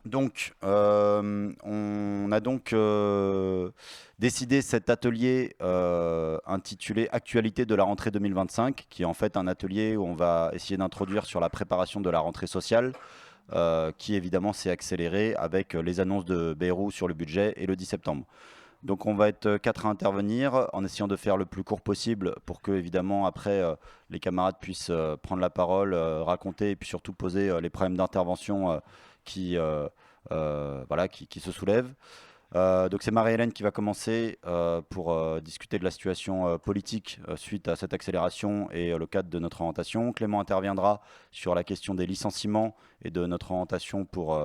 Donc, on a donc décidé cet atelier intitulé Actualité de la rentrée 2025, qui est en fait un atelier où on va essayer d'introduire sur la préparation de la rentrée sociale, qui évidemment s'est accélérée avec les annonces de Bayrou sur le budget et le 10 septembre. Donc on va être quatre à intervenir en essayant de faire le plus court possible pour que évidemment après les camarades puissent prendre la parole, raconter et puis surtout poser les problèmes d'intervention qui, voilà, qui se soulèvent. Donc c'est Marie-Hélène qui va commencer pour discuter de la situation politique suite à cette accélération et le cadre de notre orientation. Clément interviendra sur la question des licenciements et de notre orientation pour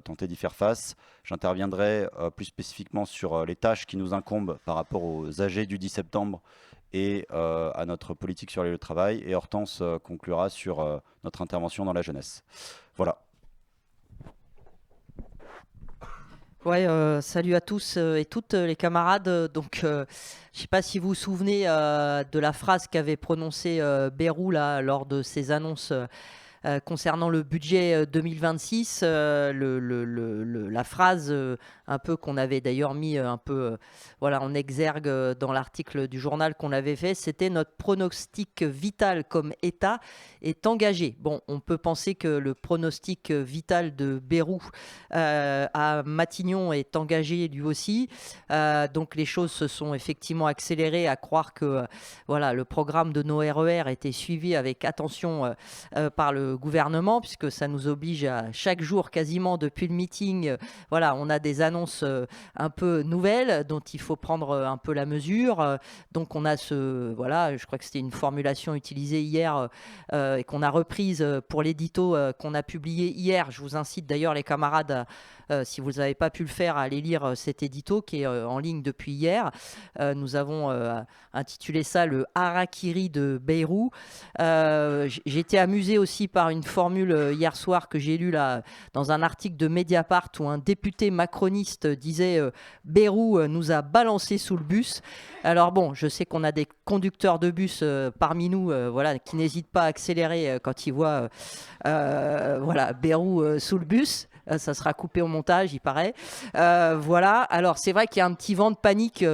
tenter d'y faire face. J'interviendrai plus spécifiquement sur les tâches qui nous incombent par rapport aux AG du 10 septembre et à notre politique sur les lieux de travail. Et Hortense conclura sur notre intervention dans la jeunesse. Voilà. Ouais, salut à tous et toutes les camarades. Donc, je ne sais pas si vous vous souvenez de la phrase qu'avait prononcée Bayrou là, lors de ses annonces concernant le budget 2026. La phrase un peu qu'on avait d'ailleurs mis un peu voilà, en exergue dans l'article du journal qu'on avait fait, c'était notre pronostic vital comme État est engagé. Bon, on peut penser que le pronostic vital de Bayrou à Matignon est engagé lui aussi. Donc les choses se sont effectivement accélérées, à croire que voilà, le programme de nos RER était suivi avec attention par le gouvernement, puisque ça nous oblige à chaque jour quasiment depuis le meeting, voilà, on a des annonces un peu nouvelles dont il faut prendre un peu la mesure. Donc on a voilà, je crois que c'était une formulation utilisée hier et qu'on a reprise pour l'édito qu'on a publié hier. Je vous incite d'ailleurs les camarades si vous n'avez pas pu le faire, à aller lire cet édito qui est en ligne depuis hier. Nous avons intitulé ça le Harakiri de Bayrou. J'ai été amusé aussi par une formule hier soir que j'ai lue là, dans un article de Mediapart où un député macroniste disait Bayrou nous a balancé sous le bus. Alors bon, je sais qu'on a des conducteurs de bus parmi nous voilà, qui n'hésitent pas à accélérer quand ils voient voilà, Bayrou sous le bus. Ça sera coupé au montage, il paraît. Voilà. Alors, c'est vrai qu'il y a un petit vent de panique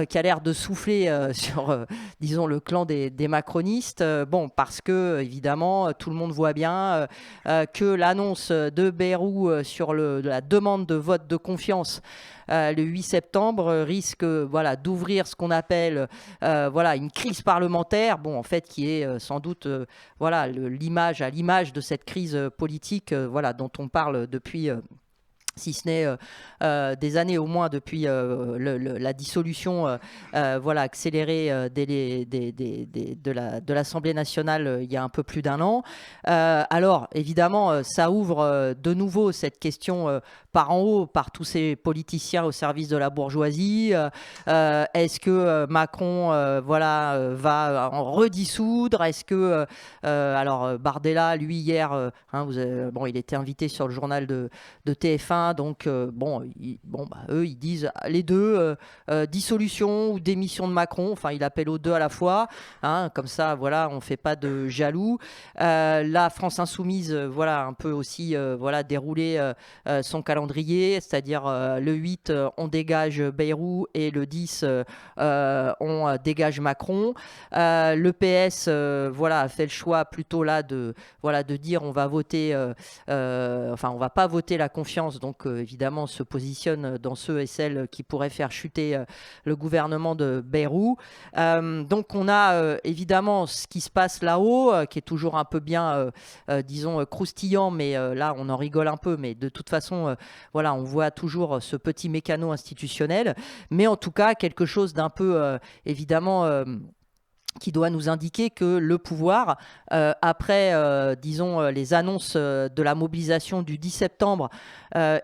qui a l'air de souffler sur, disons, le clan des macronistes. Bon, parce que, évidemment, tout le monde voit bien que l'annonce de Bayrou sur la demande de vote de confiance le 8 septembre risque voilà, d'ouvrir ce qu'on appelle voilà, une crise parlementaire, bon, en fait, qui est sans doute voilà, à l'image de cette crise politique voilà, dont on parle depuis si ce n'est des années au moins depuis la dissolution voilà, accélérée de l'Assemblée nationale il y a un peu plus d'un an. Alors, évidemment, ça ouvre de nouveau cette question par en haut, par tous ces politiciens au service de la bourgeoisie. Est-ce que Macron voilà, va en redissoudre? Est-ce que, alors, Bardella, lui, hier, hein, bon, il était invité sur le journal de TF1, donc bon, eux ils disent les deux, dissolution ou démission de Macron, enfin il appelle aux deux à la fois, hein, comme ça voilà, on fait pas de jaloux. La France Insoumise voilà, un peu aussi voilà, dérouler son calendrier, c'est-à-dire le 8 on dégage Bayrou et le 10 on dégage Macron. Le PS voilà, a fait le choix plutôt là de, voilà, de dire on va voter enfin on va pas voter la confiance, donc évidemment se positionne dans ceux et celles qui pourraient faire chuter le gouvernement de Bayrou. Donc on a évidemment ce qui se passe là-haut, qui est toujours un peu bien, disons, croustillant, mais là on en rigole un peu, mais de toute façon, voilà, on voit toujours ce petit mécano institutionnel, mais en tout cas quelque chose d'un peu, évidemment, qui doit nous indiquer que le pouvoir, après, disons, les annonces de la mobilisation du 10 septembre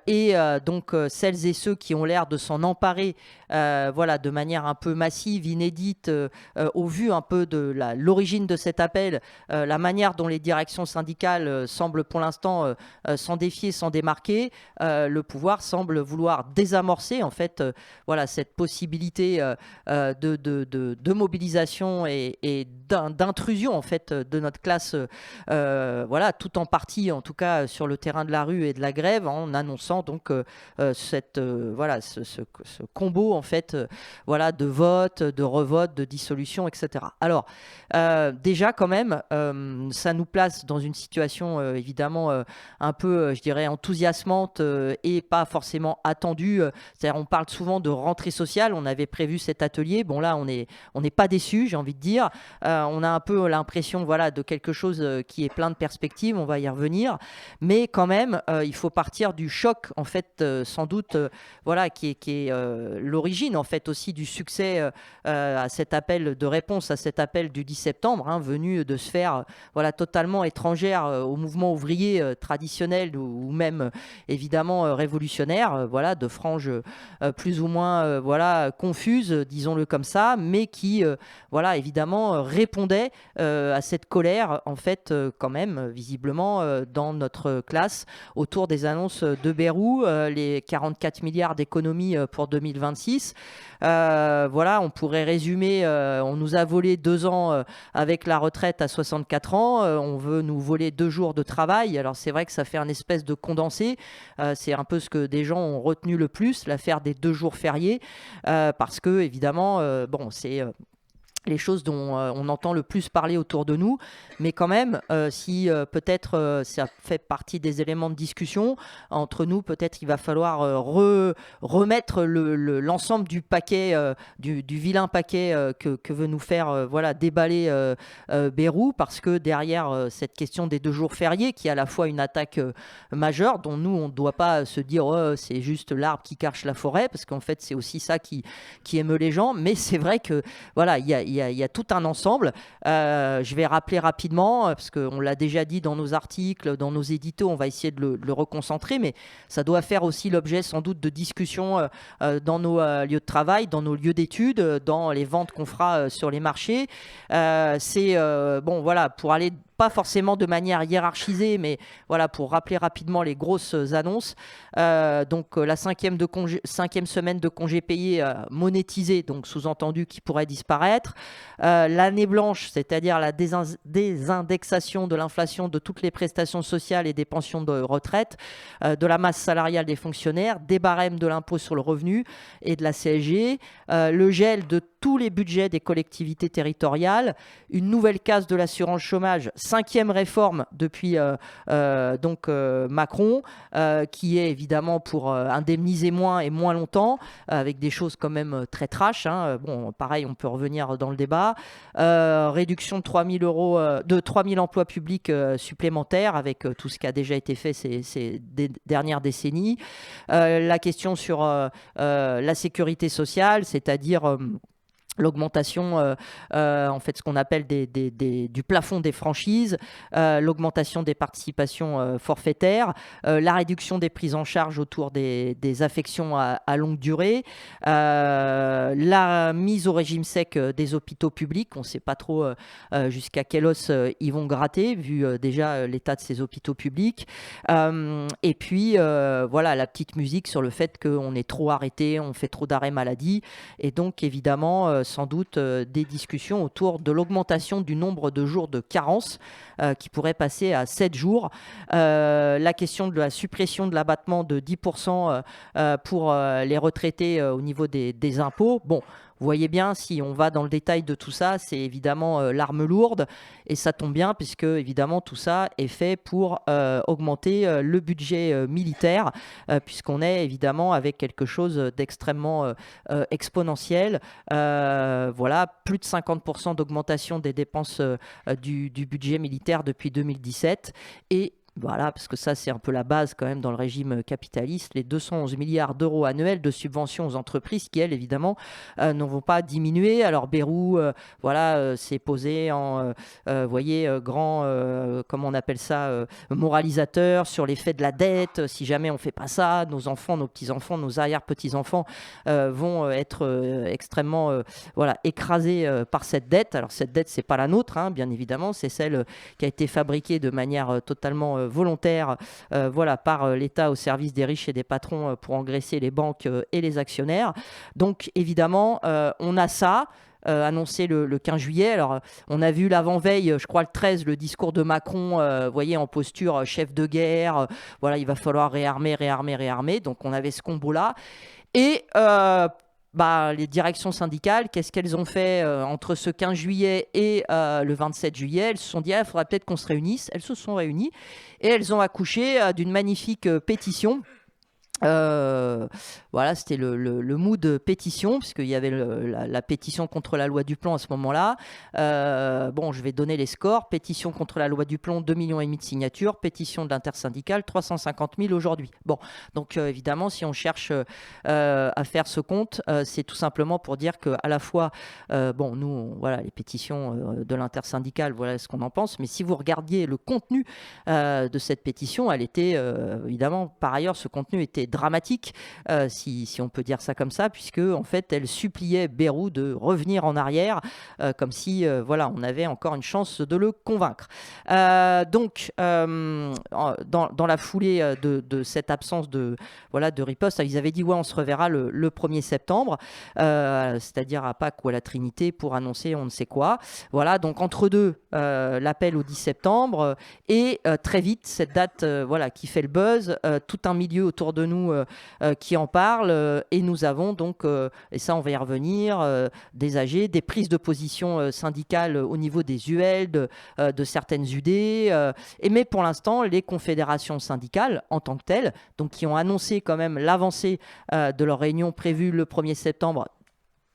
et donc celles et ceux qui ont l'air de s'en emparer voilà, de manière un peu massive, inédite, au vu un peu de l'origine de cet appel, la manière dont les directions syndicales semblent pour l'instant s'en défier, s'en démarquer, le pouvoir semble vouloir désamorcer en fait voilà, cette possibilité de mobilisation et d'intrusion en fait de notre classe, voilà, tout en partie en tout cas sur le terrain de la rue et de la grève, en annonçant donc voilà, ce combo en fait, voilà, de vote, de revote, de dissolution, etc. Alors déjà quand même, ça nous place dans une situation évidemment un peu, je dirais, enthousiasmante et pas forcément attendue. C'est-à-dire, on parle souvent de rentrée sociale. On avait prévu cet atelier. Bon, là, on n'est pas déçu, j'ai envie de dire. On a un peu l'impression, voilà, de quelque chose qui est plein de perspectives. On va y revenir. Mais quand même, il faut partir du choc, en fait, sans doute, voilà, qui est l'origine, en fait, aussi du succès à cet appel de réponse, à cet appel du 10 septembre, hein, venu de sphères voilà, totalement étrangères au mouvement ouvrier traditionnel ou même évidemment révolutionnaire, voilà, de franges plus ou moins voilà, confuses, disons-le comme ça, mais qui voilà, évidemment répondaient à cette colère, en fait, quand même, visiblement, dans notre classe, autour des annonces de Bayrou, les 44 milliards d'économies pour 2026. Voilà, on pourrait résumer, on nous a volé 2 ans avec la retraite à 64 ans, on veut nous voler 2 jours de travail. Alors c'est vrai que ça fait un espèce de condensé, c'est un peu ce que des gens ont retenu le plus, l'affaire des 2 jours fériés, parce que évidemment, bon, c'est les choses dont on entend le plus parler autour de nous, mais quand même, si peut-être ça fait partie des éléments de discussion entre nous, peut-être il va falloir remettre l'ensemble du paquet, du vilain paquet que veut nous faire voilà, déballer Bayrou, parce que derrière cette question des 2 jours fériés, qui est à la fois une attaque majeure, dont nous, on ne doit pas se dire oh, c'est juste l'arbre qui cache la forêt, parce qu'en fait, c'est aussi ça qui émeut les gens, mais c'est vrai que voilà, il y a tout un ensemble. Je vais rappeler rapidement, parce qu'on l'a déjà dit dans nos articles, dans nos éditos, on va essayer de le reconcentrer, mais ça doit faire aussi l'objet sans doute de discussions dans nos lieux de travail, dans nos lieux d'études, dans les ventes qu'on fera sur les marchés. C'est, bon, voilà, pour aller pas forcément de manière hiérarchisée, mais voilà, pour rappeler rapidement les grosses annonces. Donc la 5e semaine de congé payé monétisée, donc sous-entendu qui pourrait disparaître. L'année blanche, c'est-à-dire la désindexation de l'inflation de toutes les prestations sociales et des pensions de retraite, de la masse salariale des fonctionnaires, des barèmes de l'impôt sur le revenu et de la CSG, le gel de tous les budgets des collectivités territoriales, une nouvelle case de l'assurance chômage, 5e réforme depuis donc Macron, qui est évidemment pour indemniser moins et moins longtemps, avec des choses quand même très trash, hein. Bon, pareil, on peut revenir dans le débat. Réduction de 3 000 euros, de 3 000 emplois publics supplémentaires, avec tout ce qui a déjà été fait ces dernières décennies. La question sur la sécurité sociale, c'est-à-dire l'augmentation, en fait, ce qu'on appelle du plafond des franchises, l'augmentation des participations forfaitaires, la réduction des prises en charge autour des affections à longue durée, la mise au régime sec des hôpitaux publics. On ne sait pas trop jusqu'à quel os ils vont gratter, vu déjà l'état de ces hôpitaux publics. Et puis, voilà, la petite musique sur le fait qu'on est trop arrêté, on fait trop d'arrêts maladie. Et donc, évidemment, sans doute des discussions autour de l'augmentation du nombre de jours de carence qui pourrait passer à 7 jours. La question de la suppression de l'abattement de 10% pour les retraités au niveau des impôts. Bon, vous voyez bien, si on va dans le détail de tout ça, c'est évidemment l'arme lourde. Et ça tombe bien, puisque évidemment tout ça est fait pour augmenter le budget militaire, puisqu'on est évidemment avec quelque chose d'extrêmement exponentiel. Voilà, plus de 50% d'augmentation des dépenses du budget militaire depuis 2017. Et voilà, parce que ça, c'est un peu la base quand même dans le régime capitaliste, les 211 milliards d'euros annuels de subventions aux entreprises qui, elles, évidemment, ne vont pas diminuer. Alors, Bayrou, voilà, s'est posé en, voyez, grand, comment on appelle ça, moralisateur sur l'effet de la dette. Si jamais on ne fait pas ça, nos enfants, nos petits-enfants, nos arrière-petits-enfants vont être extrêmement voilà, écrasés par cette dette. Alors, cette dette, ce n'est pas la nôtre, hein, bien évidemment, c'est celle qui a été fabriquée de manière totalement volontaire voilà, par l'État au service des riches et des patrons pour engraisser les banques et les actionnaires. Donc évidemment, on a ça. annoncé le 15 juillet. Alors, on a vu l'avant-veille, je crois le 13, le discours de Macron, vous voyez, en posture chef de guerre. Voilà, il va falloir réarmer, réarmer, réarmer. Donc, on avait ce combo-là. Et les directions syndicales, qu'est-ce qu'elles ont fait entre ce 15 juillet et le 27 juillet? Elles se sont dit, il faudra peut-être qu'on se réunisse. Elles se sont réunies et elles ont accouché d'une magnifique pétition. Voilà, c'était le mood pétition, puisqu'il y avait la pétition contre la loi Duplon à ce moment-là. Je vais donner les scores. Pétition contre la loi Duplon, 2,5 millions de signatures. Pétition de l'intersyndicale, 350 000 aujourd'hui. Bon, donc évidemment, si on cherche à faire ce compte, c'est tout simplement pour dire qu'à la fois, voilà, les pétitions de l'intersyndicale, voilà ce qu'on en pense. Mais si vous regardiez le contenu de cette pétition, elle était évidemment, par ailleurs, ce contenu était dramatique, si on peut dire ça comme ça, puisque en fait, elle suppliait Bayrou de revenir en arrière, comme si on avait encore une chance de le convaincre. Donc, dans la foulée de cette absence de riposte, ils avaient dit on se reverra le 1er septembre, c'est-à-dire à Pâques ou à la Trinité, pour annoncer on ne sait quoi. Voilà, donc entre deux, l'appel au 10 septembre et très vite cette date qui fait le buzz, tout un milieu autour de nous qui en parle, et nous avons donc, et ça on va y revenir, des AG, des prises de position syndicales au niveau des UL, de certaines UD, mais pour l'instant les confédérations syndicales en tant que telles, donc qui ont annoncé quand même l'avancée de leur réunion prévue le 1er septembre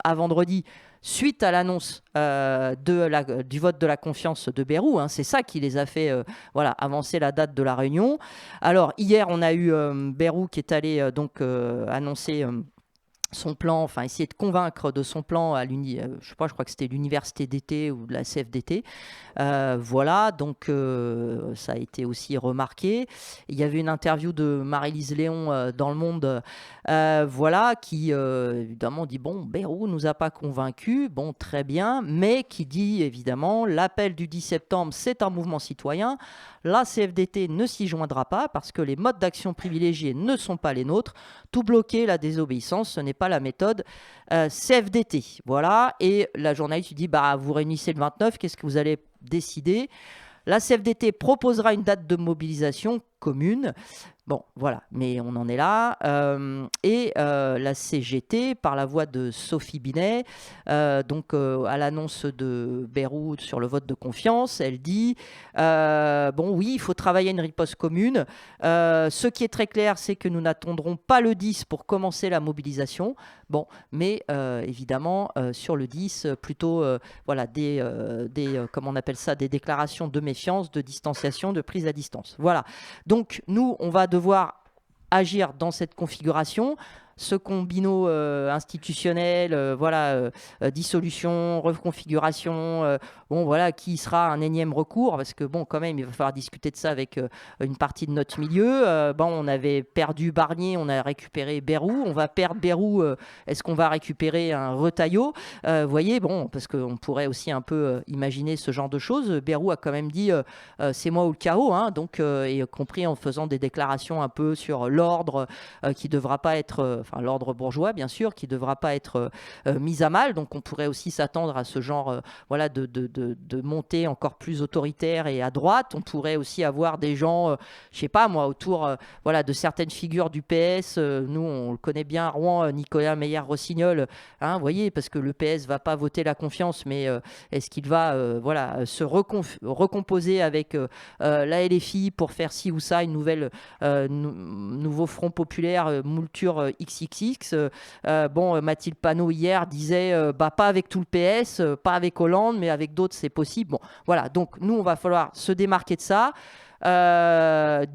à vendredi, suite à l'annonce du vote de la confiance de Bayrou, c'est ça qui les a fait avancer la date de la réunion. Alors hier, on a eu Bayrou qui est allé annoncer son plan, enfin essayer de convaincre de son plan à je crois que c'était l'université d'été ou de la CFDT. Voilà, donc ça a été aussi remarqué. Il y avait une interview de Marie-Lise Léon dans Le Monde, qui évidemment dit Bayrou nous a pas convaincus, très bien, mais qui dit évidemment l'appel du 10 septembre c'est un mouvement citoyen. La CFDT ne s'y joindra pas parce que les modes d'action privilégiés ne sont pas les nôtres. Tout bloquer, la désobéissance, ce n'est pas la méthode CFDT. Voilà. Et la journaliste lui dit vous réunissez le 29, qu'est-ce que vous allez décider? La CFDT proposera une date de mobilisation commune. Bon, voilà, mais on en est là. Et la CGT, par la voix de Sophie Binet, à l'annonce de Bayrou sur le vote de confiance, elle dit oui, il faut travailler une riposte commune. Ce qui est très clair, c'est que nous n'attendrons pas le 10 pour commencer la mobilisation. Bon, mais évidemment, sur le 10, plutôt comment on appelle ça, des déclarations de méfiance, de distanciation, de prise à distance. Voilà. Donc, nous, on va devoir agir dans cette configuration. Ce combino institutionnel, dissolution, reconfiguration, qui sera un énième recours, parce que quand même, il va falloir discuter de ça avec une partie de notre milieu. On avait perdu Barnier, on a récupéré Bayrou, on va perdre Bayrou, est-ce qu'on va récupérer un Retailleau? Voyez, parce qu'on pourrait aussi un peu imaginer ce genre de choses. Bayrou a quand même dit c'est moi ou le chaos, et compris en faisant des déclarations un peu sur l'ordre qui ne devra pas être... l'ordre bourgeois, bien sûr, qui ne devra pas être mis à mal. Donc, on pourrait aussi s'attendre à ce genre de montée encore plus autoritaire et à droite. On pourrait aussi avoir des gens, je ne sais pas moi, autour de certaines figures du PS. Nous, on le connaît bien à Rouen, Nicolas Meyer-Rossignol, vous voyez, parce que le PS ne va pas voter la confiance, mais est-ce qu'il va se recomposer avec la LFI pour faire ci ou ça, une nouvelle nouveau Front populaire, moulture XXX. Mathilde Panot hier disait pas avec tout le PS, pas avec Hollande, mais avec d'autres c'est possible. Bon, voilà, donc nous on va falloir se démarquer de ça.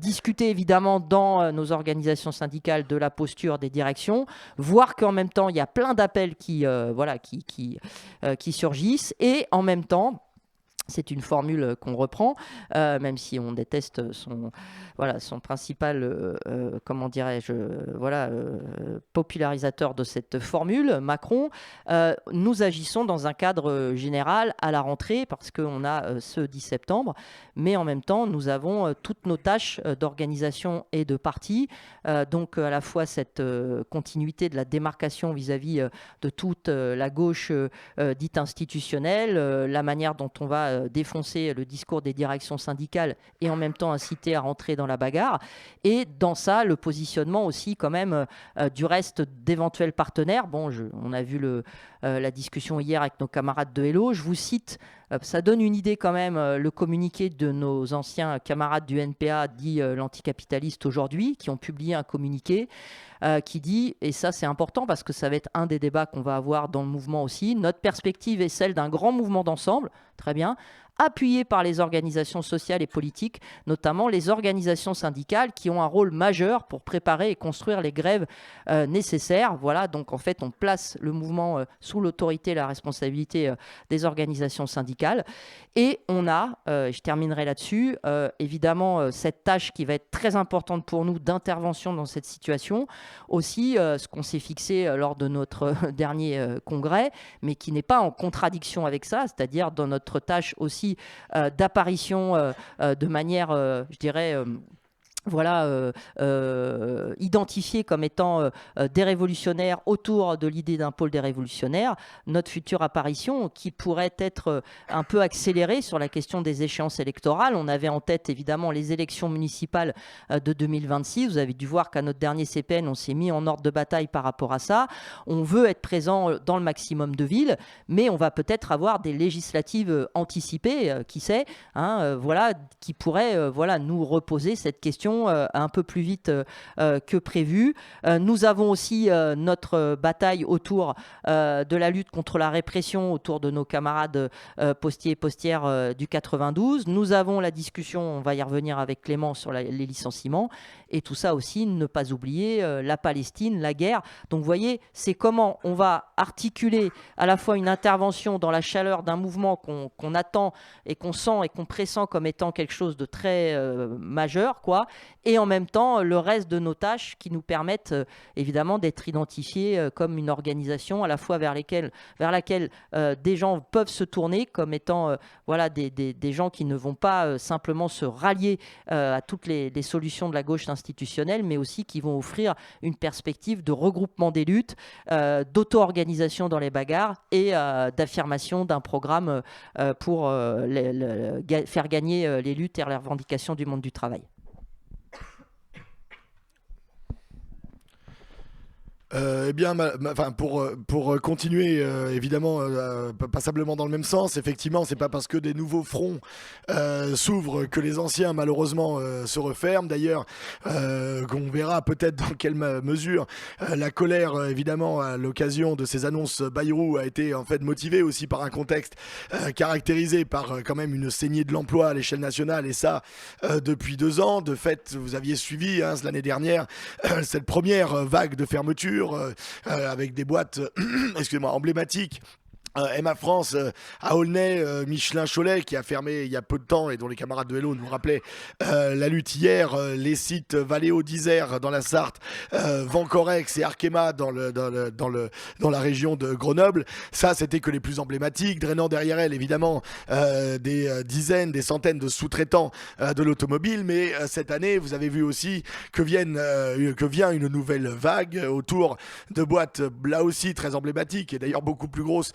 Discuter évidemment dans nos organisations syndicales de la posture des directions, voir qu'en même temps il y a plein d'appels qui surgissent, et en même temps C'est une formule qu'on reprend, même si on déteste son principal, comment dirais-je, popularisateur de cette formule, Macron. Nous agissons dans un cadre général à la rentrée parce qu'on a ce 10 septembre, mais en même temps, nous avons toutes nos tâches d'organisation et de parti. Donc à la fois cette continuité de la démarcation vis-à-vis de toute la gauche dite institutionnelle, la manière dont on va défoncer le discours des directions syndicales et en même temps inciter à rentrer dans la bagarre. Et dans ça, le positionnement aussi quand même du reste d'éventuels partenaires. Bon, on a vu la discussion hier avec nos camarades de Hello. Je vous cite, ça donne une idée quand même, le communiqué de nos anciens camarades du NPA, dit l'anticapitaliste aujourd'hui, qui ont publié un communiqué qui dit, et ça c'est important parce que ça va être un des débats qu'on va avoir dans le mouvement aussi, notre perspective est celle d'un grand mouvement d'ensemble, très bien, appuyé par les organisations sociales et politiques, notamment les organisations syndicales qui ont un rôle majeur pour préparer et construire les grèves nécessaires. Voilà, donc en fait on place le mouvement sous l'autorité et la responsabilité des organisations syndicales. Et on a, je terminerai là-dessus, évidemment cette tâche qui va être très importante pour nous d'intervention dans cette situation. Aussi, ce qu'on s'est fixé lors de notre dernier congrès, mais qui n'est pas en contradiction avec ça, c'est-à-dire dans notre tâche aussi d'apparition de manière, je dirais, identifiés comme étant des révolutionnaires autour de l'idée d'un pôle des révolutionnaires, notre future apparition qui pourrait être un peu accélérée sur la question des échéances électorales. On avait en tête évidemment les élections municipales de 2026. Vous avez dû voir qu'à notre dernier CPN, on s'est mis en ordre de bataille par rapport à ça. On veut être présent dans le maximum de villes, mais on va peut-être avoir des législatives anticipées, qui sait, qui pourraient nous reposer cette question un peu plus vite que prévu. Nous avons aussi notre bataille autour de la lutte contre la répression autour de nos camarades postiers et postières du 92. Nous avons la discussion, on va y revenir avec Clément, sur les licenciements. Et tout ça aussi, ne pas oublier la Palestine, la guerre. Donc vous voyez, c'est comment on va articuler à la fois une intervention dans la chaleur d'un mouvement qu'on attend et qu'on sent et qu'on pressent comme étant quelque chose de très majeur, quoi, et en même temps le reste de nos tâches qui nous permettent évidemment d'être identifiés comme une organisation à la fois vers laquelle des gens peuvent se tourner comme étant des gens qui ne vont pas simplement se rallier à toutes les solutions de la gauche institutionnelle, mais aussi qui vont offrir une perspective de regroupement des luttes, d'auto-organisation dans les bagarres et d'affirmation d'un programme pour faire gagner les luttes et les revendications du monde du travail. Pour continuer, évidemment, passablement dans le même sens, effectivement, c'est pas parce que des nouveaux fronts s'ouvrent que les anciens, malheureusement, se referment. D'ailleurs, qu'on verra peut-être dans quelle mesure la colère, évidemment, à l'occasion de ces annonces Bayrou a été en fait motivée aussi par un contexte caractérisé par quand même une saignée de l'emploi à l'échelle nationale, et ça depuis 2 ans. De fait, vous aviez suivi l'année dernière cette première vague de fermeture avec des boîtes emblématiques. Emma France à Aulnay, Michelin Cholet qui a fermé il y a peu de temps et dont les camarades de Hello nous rappelaient la lutte hier, les sites Valeo d'Isère dans la Sarthe, Vancorex et Arkema dans la région de Grenoble. Ça, c'était que les plus emblématiques, drainant derrière elles évidemment des dizaines, des centaines de sous-traitants de l'automobile. Mais cette année, vous avez vu aussi que vient une nouvelle vague autour de boîtes là aussi très emblématiques et d'ailleurs beaucoup plus grosses,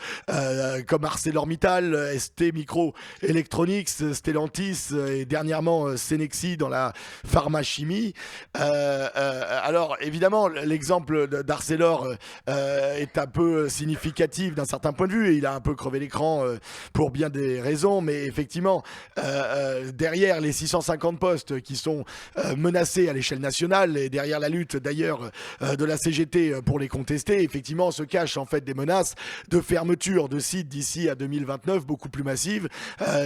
comme ArcelorMittal, ST Microelectronics, Stellantis et dernièrement Cenexi dans la pharmachimie. Alors évidemment, l'exemple d'Arcelor est un peu significatif d'un certain point de vue et il a un peu crevé l'écran pour bien des raisons, mais effectivement derrière les 650 postes qui sont menacés à l'échelle nationale et derrière la lutte d'ailleurs de la CGT pour les contester, effectivement se cachent en fait des menaces de fermeture de sites d'ici à 2029 beaucoup plus massives.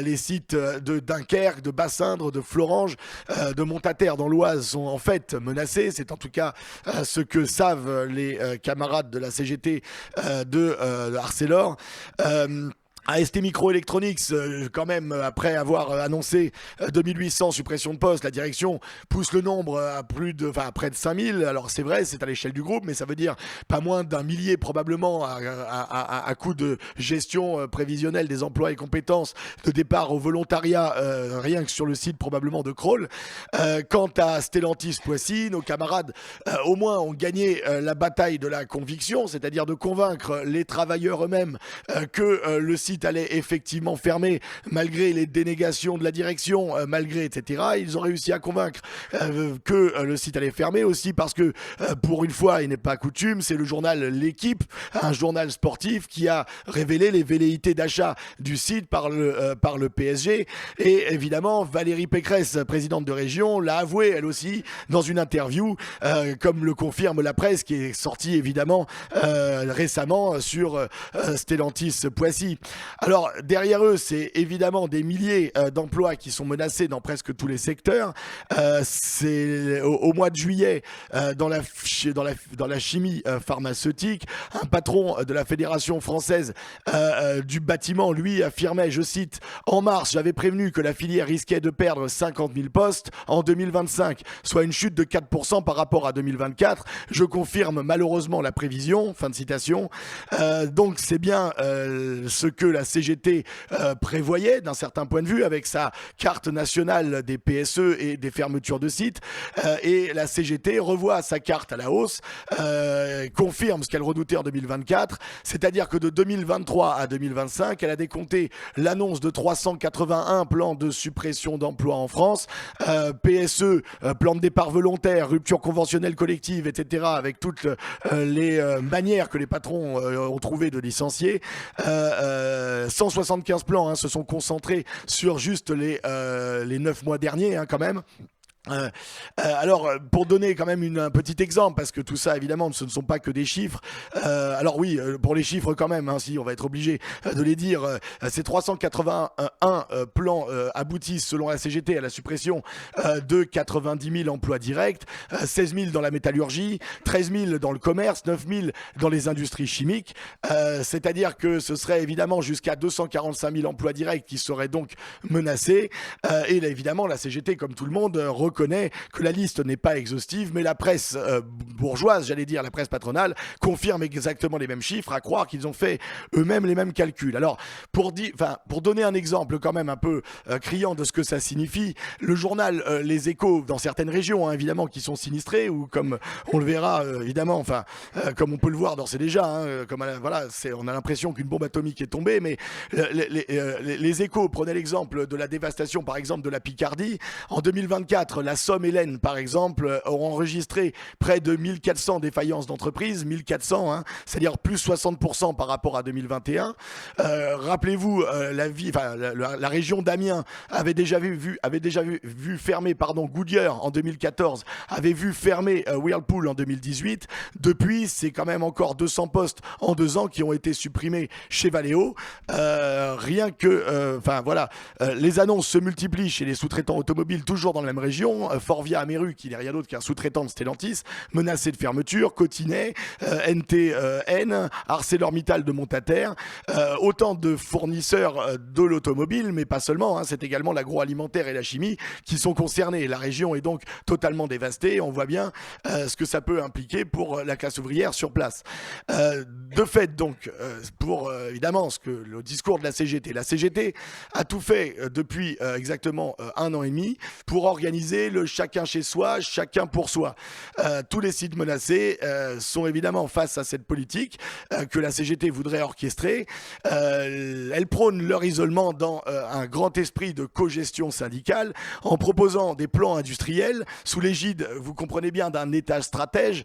Les sites de Dunkerque, de Bassindre, de Florange, de Montataire dans l'Oise sont en fait menacés. C'est en tout cas ce que savent les camarades de la CGT de Arcelor. AST Microelectronics, quand même, après avoir annoncé 2800 suppressions de postes, la direction pousse le nombre à près de 5000. Alors c'est vrai, c'est à l'échelle du groupe, mais ça veut dire pas moins d'un millier probablement à coup de gestion prévisionnelle des emplois et compétences, de départ au volontariat, rien que sur le site probablement de Crolles. Quant à Stellantis Poissy, nos camarades au moins ont gagné la bataille de la conviction, c'est-à-dire de convaincre les travailleurs eux-mêmes que le site allait effectivement fermer malgré les dénégations de la direction, malgré etc. Ils ont réussi à convaincre que le site allait fermer aussi parce que pour une fois, il n'est pas coutume, c'est le journal L'Équipe, un journal sportif qui a révélé les velléités d'achat du site par le PSG. Et évidemment, Valérie Pécresse, présidente de région, l'a avoué elle aussi dans une interview, comme le confirme la presse qui est sortie évidemment récemment sur Stellantis Poissy. Alors derrière eux, c'est évidemment des milliers d'emplois qui sont menacés dans presque tous les secteurs. C'est au mois de juillet dans la chimie pharmaceutique, un patron de la Fédération française du bâtiment, lui, affirmait, je cite, en mars, j'avais prévenu que la filière risquait de perdre 50 000 postes en 2025, soit une chute de 4% par rapport à 2024. Je confirme malheureusement la prévision. Fin de citation. Donc c'est bien ce que la CGT prévoyait d'un certain point de vue avec sa carte nationale des PSE et des fermetures de sites. Et la CGT revoit sa carte à la hausse, confirme ce qu'elle redoutait en 2024, c'est-à-dire que de 2023 à 2025, elle a décompté l'annonce de 381 plans de suppression d'emplois en France, PSE, plan de départ volontaire, rupture conventionnelle collective, etc., avec toutes les manières que les patrons ont trouvé de licencier. 175 plans se sont concentrés sur juste les 9 mois derniers quand même. Alors, pour donner quand même un petit exemple, parce que tout ça, évidemment, ce ne sont pas que des chiffres. Alors oui, pour les chiffres quand même, si on va être obligé de les dire, ces 381 plans aboutissent, selon la CGT, à la suppression de 90 000 emplois directs, 16 000 dans la métallurgie, 13 000 dans le commerce, 9 000 dans les industries chimiques. C'est-à-dire que ce serait évidemment jusqu'à 245 000 emplois directs qui seraient donc menacés. Et là, évidemment, la CGT, comme tout le monde, reconnaît que la liste n'est pas exhaustive, mais la presse bourgeoise, j'allais dire la presse patronale, confirme exactement les mêmes chiffres, à croire qu'ils ont fait eux-mêmes les mêmes calculs. Alors, pour donner un exemple quand même un peu criant de ce que ça signifie, le journal Les Échos, dans certaines régions, évidemment, qui sont sinistrées, ou comme on le verra, évidemment, comme on peut le voir d'ores et déjà, on a l'impression qu'une bombe atomique est tombée, mais les Échos prenaient l'exemple de la dévastation, par exemple, de la Picardie. En 2024, la Somme et l'Aisne, par exemple, ont enregistré près de 1400 défaillances d'entreprises, 1400, c'est-à-dire plus 60% par rapport à 2021. Rappelez-vous, la région d'Amiens avait déjà vu fermer Goodyear en 2014, avait vu fermer Whirlpool en 2018. Depuis, c'est quand même encore 200 postes en 2 ans qui ont été supprimés chez Valeo. Rien que, les annonces se multiplient chez les sous-traitants automobiles, toujours dans la même région. Forvia Ameru, qui n'est rien d'autre qu'un sous-traitant de Stellantis, menacé de fermeture, Cotinet, NTN, ArcelorMittal de Montataire, autant de fournisseurs de l'automobile, mais pas seulement, c'est également l'agroalimentaire et la chimie qui sont concernés. La région est donc totalement dévastée, on voit bien ce que ça peut impliquer pour la classe ouvrière sur place. De fait, donc, pour évidemment le discours de la CGT a tout fait depuis exactement 1 an et demi pour organiser le chacun chez soi, chacun pour soi. Tous les sites menacés sont évidemment face à cette politique que la CGT voudrait orchestrer. Elle prône leur isolement dans un grand esprit de cogestion syndicale en proposant des plans industriels sous l'égide, vous comprenez bien, d'un État stratège.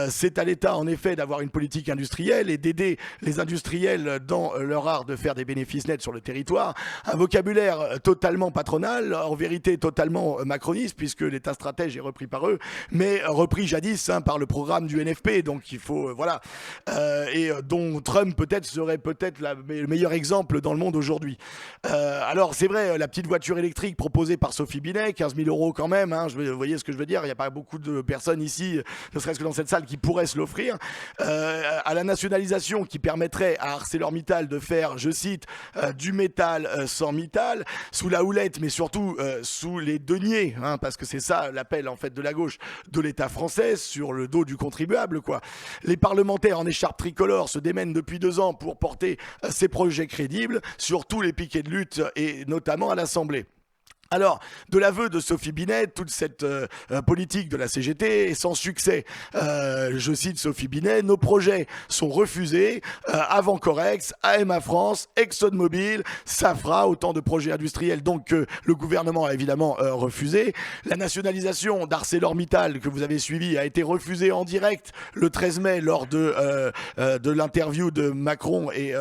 C'est à l'État en effet d'avoir une politique industrielle et d'aider les industriels dans leur art de faire des bénéfices nets sur le territoire. Un vocabulaire totalement patronal, en vérité totalement macroniste, jadis, puisque l'État stratège est repris par eux, mais repris jadis par le programme du NFP. Donc il faut, voilà, et dont Trump peut-être serait peut-être le meilleur exemple dans le monde aujourd'hui. Alors c'est vrai, la petite voiture électrique proposée par Sophie Binet, 15 000 € quand même, vous voyez ce que je veux dire, il n'y a pas beaucoup de personnes ici, ne serait-ce que dans cette salle, qui pourraient se l'offrir. À la nationalisation qui permettrait à ArcelorMittal de faire, je cite, du métal sans métal, sous la houlette, mais surtout sous les deniers, parce que c'est ça l'appel en fait de la gauche, de l'État français, sur le dos du contribuable, quoi. Les parlementaires en écharpe tricolore se démènent depuis 2 ans pour porter ces projets crédibles sur tous les piquets de lutte et notamment à l'Assemblée. Alors, de l'aveu de Sophie Binet, toute cette politique de la CGT est sans succès. Je cite Sophie Binet, nos projets sont refusés, avant Corex, AMA France, ExxonMobil, Safra, autant de projets industriels donc que le gouvernement a évidemment refusé. La nationalisation d'ArcelorMittal que vous avez suivie a été refusée en direct le 13 mai lors de l'interview de Macron et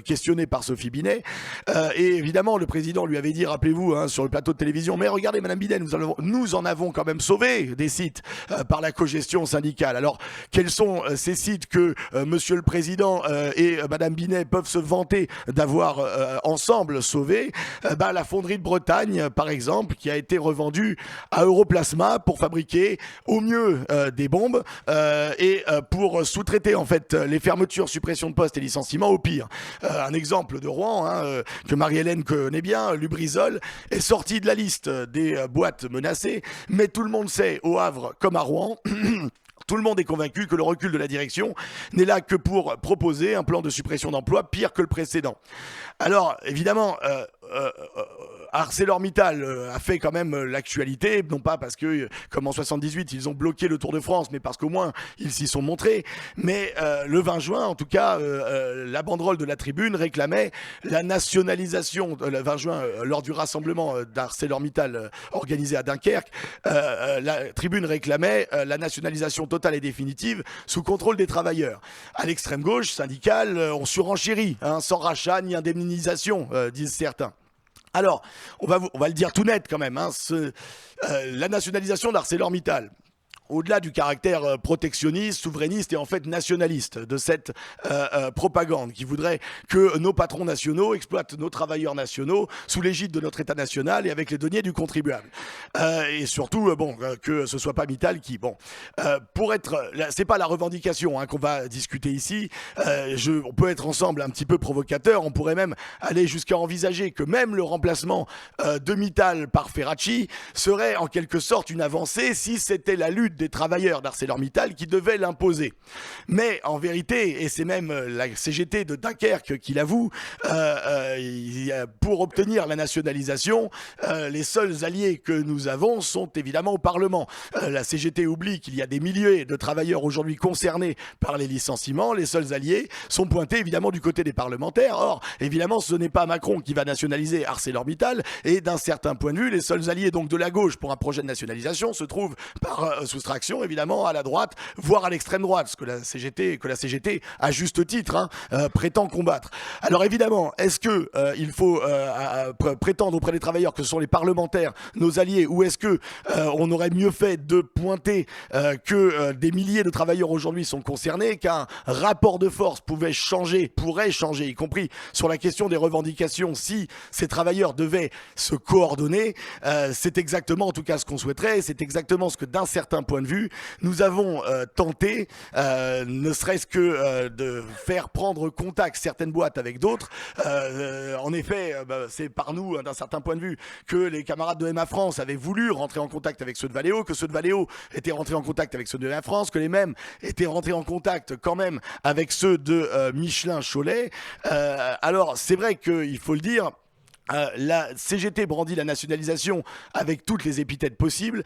questionnée par Sophie Binet. Et évidemment, le président lui avait dit, rappelez-vous, sur le plateau de télévision, mais regardez Madame Binet, nous en avons quand même sauvé des sites par la cogestion syndicale. Alors quels sont ces sites que Monsieur le Président et Madame Binet peuvent se vanter d'avoir ensemble sauvés? La fonderie de Bretagne par exemple, qui a été revendue à Europlasma pour fabriquer au mieux des bombes et pour sous-traiter en fait les fermetures, suppressions de postes et licenciements au pire. Un exemple de Rouen que Marie-Hélène connaît bien, Lubrizol, est sorti de la liste des boîtes menacées, mais tout le monde sait, au Havre comme à Rouen, tout le monde est convaincu que le recul de la direction n'est là que pour proposer un plan de suppression d'emplois pire que le précédent. Alors, évidemment, ArcelorMittal a fait quand même l'actualité, non pas parce que, comme en 78, ils ont bloqué le Tour de France, mais parce qu'au moins, ils s'y sont montrés. Mais le 20 juin, en tout cas, la banderole de la Tribune réclamait la nationalisation, le 20 juin, lors du rassemblement d'ArcelorMittal organisé à Dunkerque, la Tribune réclamait la nationalisation totale et définitive sous contrôle des travailleurs. À l'extrême gauche, syndicale, on surenchérit, sans rachat ni indemnisation, disent certains. Alors, on va le dire tout net quand même, la nationalisation d'ArcelorMittal, au-delà du caractère protectionniste, souverainiste et en fait nationaliste de cette propagande qui voudrait que nos patrons nationaux exploitent nos travailleurs nationaux sous l'égide de notre État national et avec les deniers du contribuable. Et surtout, que ce soit pas Mittal qui, pour être, c'est pas la revendication qu'on va discuter ici. On peut être ensemble un petit peu provocateur. On pourrait même aller jusqu'à envisager que même le remplacement de Mittal par Ferracci serait en quelque sorte une avancée si c'était la lutte des travailleurs d'ArcelorMittal qui devaient l'imposer. Mais en vérité, et c'est même la CGT de Dunkerque qui l'avoue, pour obtenir la nationalisation, les seuls alliés que nous avons sont évidemment au Parlement. La CGT oublie qu'il y a des milliers de travailleurs aujourd'hui concernés par les licenciements. Les seuls alliés sont pointés évidemment du côté des parlementaires. Or, évidemment, ce n'est pas Macron qui va nationaliser ArcelorMittal, et d'un certain point de vue, les seuls alliés donc de la gauche pour un projet de nationalisation se trouvent par soustraction évidemment à la droite, voire à l'extrême droite, ce que la CGT à juste titre prétend combattre. Alors évidemment, est-ce que il faut prétendre auprès des travailleurs que ce sont les parlementaires nos alliés, ou est-ce que on aurait mieux fait de pointer que des milliers de travailleurs aujourd'hui sont concernés, qu'un rapport de force pourrait changer, y compris sur la question des revendications, si ces travailleurs devaient se coordonner? C'est exactement en tout cas ce qu'on souhaiterait, c'est exactement ce que d'un certain point de vue nous avons tenté, ne serait-ce que de faire prendre contact certaines boîtes avec d'autres. En effet, c'est par nous, d'un certain point de vue, que les camarades de MA France avaient voulu rentrer en contact avec ceux de Valeo, que ceux de Valeo étaient rentrés en contact avec ceux de MA France, que les mêmes étaient rentrés en contact quand même avec ceux de Michelin Cholet. Alors c'est vrai qu'il faut le dire, la CGT brandit la nationalisation avec toutes les épithètes possibles,